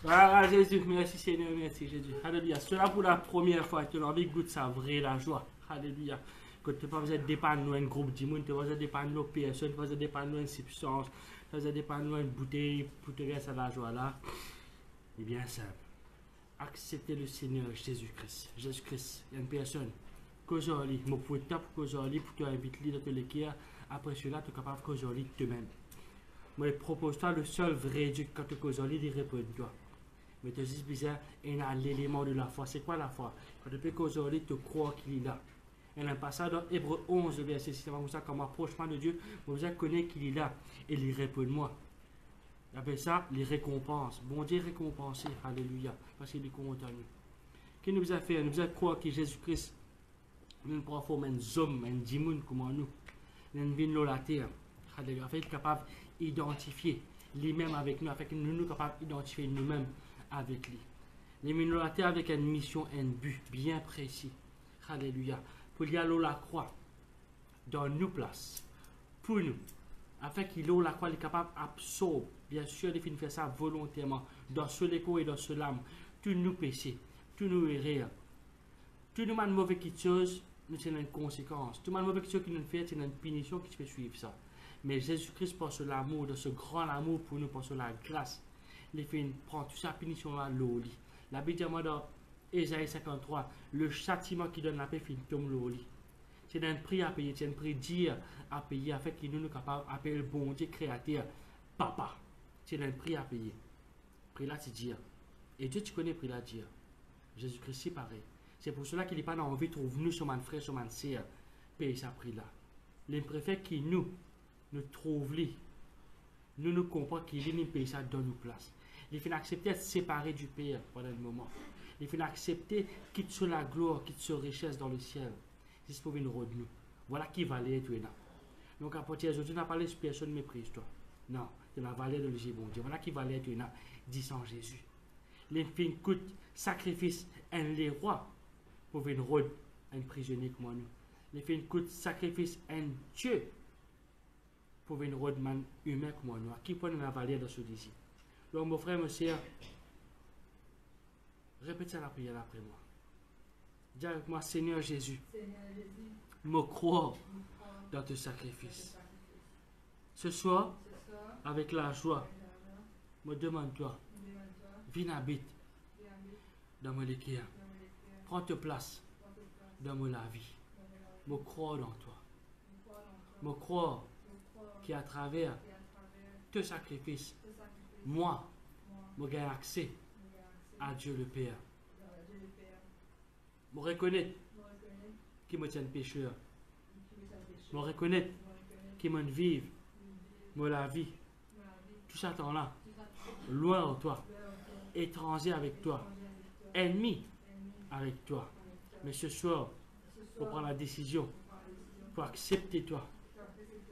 Voilà Jésus, merci Seigneur, merci Jésus. Alléluia. Cela pour la première fois, tu as envie de goûter sa vraie la joie. Alléluia. Que tu n'as pas besoin de dépendre d'un groupe de monde, tu n'as pas besoin de dépendre de personne, tu n'as pas besoin de dépendre d'une substance, tu n'as pas besoin de dépendre d'une bouteille pour te rester à la joie là. Eh bien simple. Acceptez le Seigneur Jésus-Christ. Jésus-Christ, il y a une personne. Qu'aujourd'hui, je peux te qu'aujourd'hui pour te inviter dans l'équerre. Après cela, tu es capable qu'aujourd'hui toi-même. Moi, je propose-toi le seul vrai Dieu quand tu qu'aujourd'hui, il répond toi. Mais tu dis bizarre, il y a l'élément de la foi. C'est quoi la foi? Quand tu peux qu'aujourd'hui, tu crois qu'il est là. Il y a un passage dans Hébreux 11, verset 6, comme ça, comme approchement de Dieu, vous connaissez qu'il est là. Et il répond moi. Après ça, les récompenses. Bon Dieu récompensé. Alléluia. Parce qu'il est content. Qu'est-ce qu'il nous a fait? Il nous a croire que Jésus-Christ nous prend forme un homme, un dimoun comme nous. Nous venons de la terre. Alléluia. Il est capable d'identifier lui-même avec nous. Afin que nous sommes capables d'identifier nous-mêmes avec lui. Nous venons de la terre avec une mission, un but bien précis. Alléluia. Pour y aller à la croix. Dans nos places. Pour nous. Afin qu'il ait la croix, il est capable d'absorber. Bien sûr, il faut faire ça volontairement. Dans ce écho et dans ce lame. Tous nos péchés. Tous nos erreurs. Tout le monde mauvais quelque chose, c'est une conséquence. Tout le monde mauvais quelque chose qui nous fait, c'est une punition qui fait suivre ça. Mais Jésus-Christ, par l'amour, de ce grand amour pour nous, par la grâce, il fait prendre toute sa punition là, l'eau. La Bible dit dans Ésaïe 53, le châtiment qui donne la paix finit tombe l'eau. C'est un prix à payer, c'est un prix dire à payer, afin qu'il nous capable d'appeler le bon Dieu créateur, papa. C'est un prix à payer. Prix là, c'est dire. Et Dieu, tu connais le prix là, dire. Jésus-Christ, c'est pareil. C'est pour cela qu'il n'est pas envie de trouver nous sur mon frère, sur mon sœur, payer sa prix là. Il préfère qu'il nous trouve lui. Nous comprenons qu'il nous paye ça dans nos places. Il faut accepter d'être séparé du Père pendant le moment. Il faut accepter quitte sur la gloire, quitte sur la richesse dans le ciel. C'est pour venir de nous. Voilà qui valait tout là. Donc à partir d'aujourd'hui, on n'a pas laissé personne méprise toi. Non, c'est la valeur de l'Église bon Dieu. Voilà qui valait tout là. Dit sans Jésus. L'infini coûte sacrifice un les rois. Pour venir rôde un prisonnier comme nous. Il fait une coûte sacrifice un Dieu pour venir rôde un humain comme nous. Qui peut nous avaler dans ce désir? Donc mon frère, mon sœur, répète ça la prière après moi. Dis avec moi, Seigneur Jésus, me croire dans ton sacrifice. Ce soir, avec la joie, me demande-toi, viens habite dans mon équerre. Prends ta place dans ma vie. Me croire dans toi. Me croire qu'à travers tes sacrifices, moi, je gagne accès à Dieu le Père. Je reconnais qu'il me tient pécheur. Je reconnais qu'il me vive, me la vie. Tout ça temps-là, loin de toi, étranger avec toi, ennemi avec toi. Mais ce soir, pour prendre la décision, pour accepter toi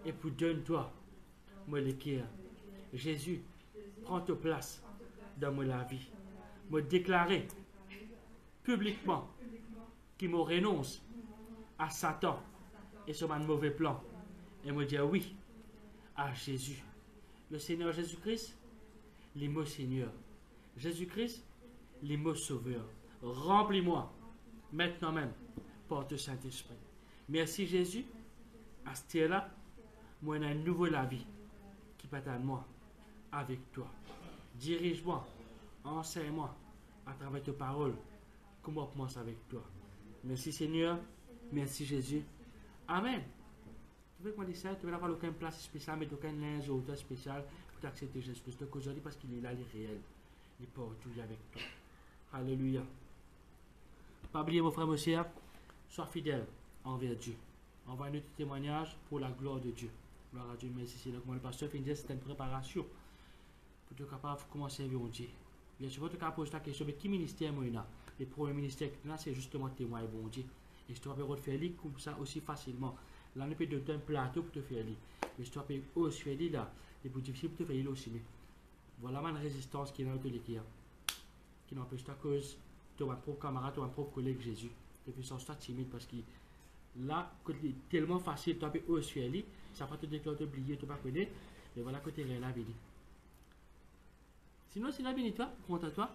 et pour donner toi, moi l'équerre. Jésus, prends ta place dans ma vie. Me déclarer publiquement qu'il me renonce à Satan et sur mon mauvais plan. Et me dire oui à Jésus. Le Seigneur Jésus-Christ, les mots Seigneur. Jésus-Christ, les mots Sauveur. Remplis-moi maintenant même par ton Saint-Esprit. Merci Jésus. À ce là, moi j'ai une nouvelle vie qui peut être moi avec toi. Dirige-moi, enseigne-moi à travers tes paroles comment je pense avec toi. Merci Seigneur. Merci Jésus. Amen. Tu veux qu'on dise ça? Tu veux n'avoir aucune place spéciale, mais aucun linge ou autre spécial pour accepter Jésus-Christ aujourd'hui parce qu'il est là, il est réel. Il est partout avec toi. Alléluia. Pas oublier, mon frère, mon sœur, sois fidèle envers Dieu. Envoie notre témoignage pour la gloire de Dieu. Gloire à Dieu, merci Seigneur. Comme le pasteur finit, c'est une préparation pour être capable de commencer à servir Dieu. Bien sûr, tu as posé ta question, mais qui ministère moi là? Le premier ministère, là, c'est justement témoin bon Dieu. Et je te rappelle de faire comme ça aussi facilement. Là, on peut te donner un plateau pour te faire lire. Mais je te rappelle aussi faire là. C'est plus difficile pour te faire lire aussi. Mais voilà ma résistance qui est dans le qui n'empêche pas cause de ton propre camarade, ton propre collègue Jésus. Et puis, sans toi timide parce que là, c'est tellement facile, tu peux aussi faire lire. Ça va te déclarer, t'oublier, tu ne pas connaître. Mais voilà, côté réel, la vie. Sinon, c'est la béni toi, compte à toi.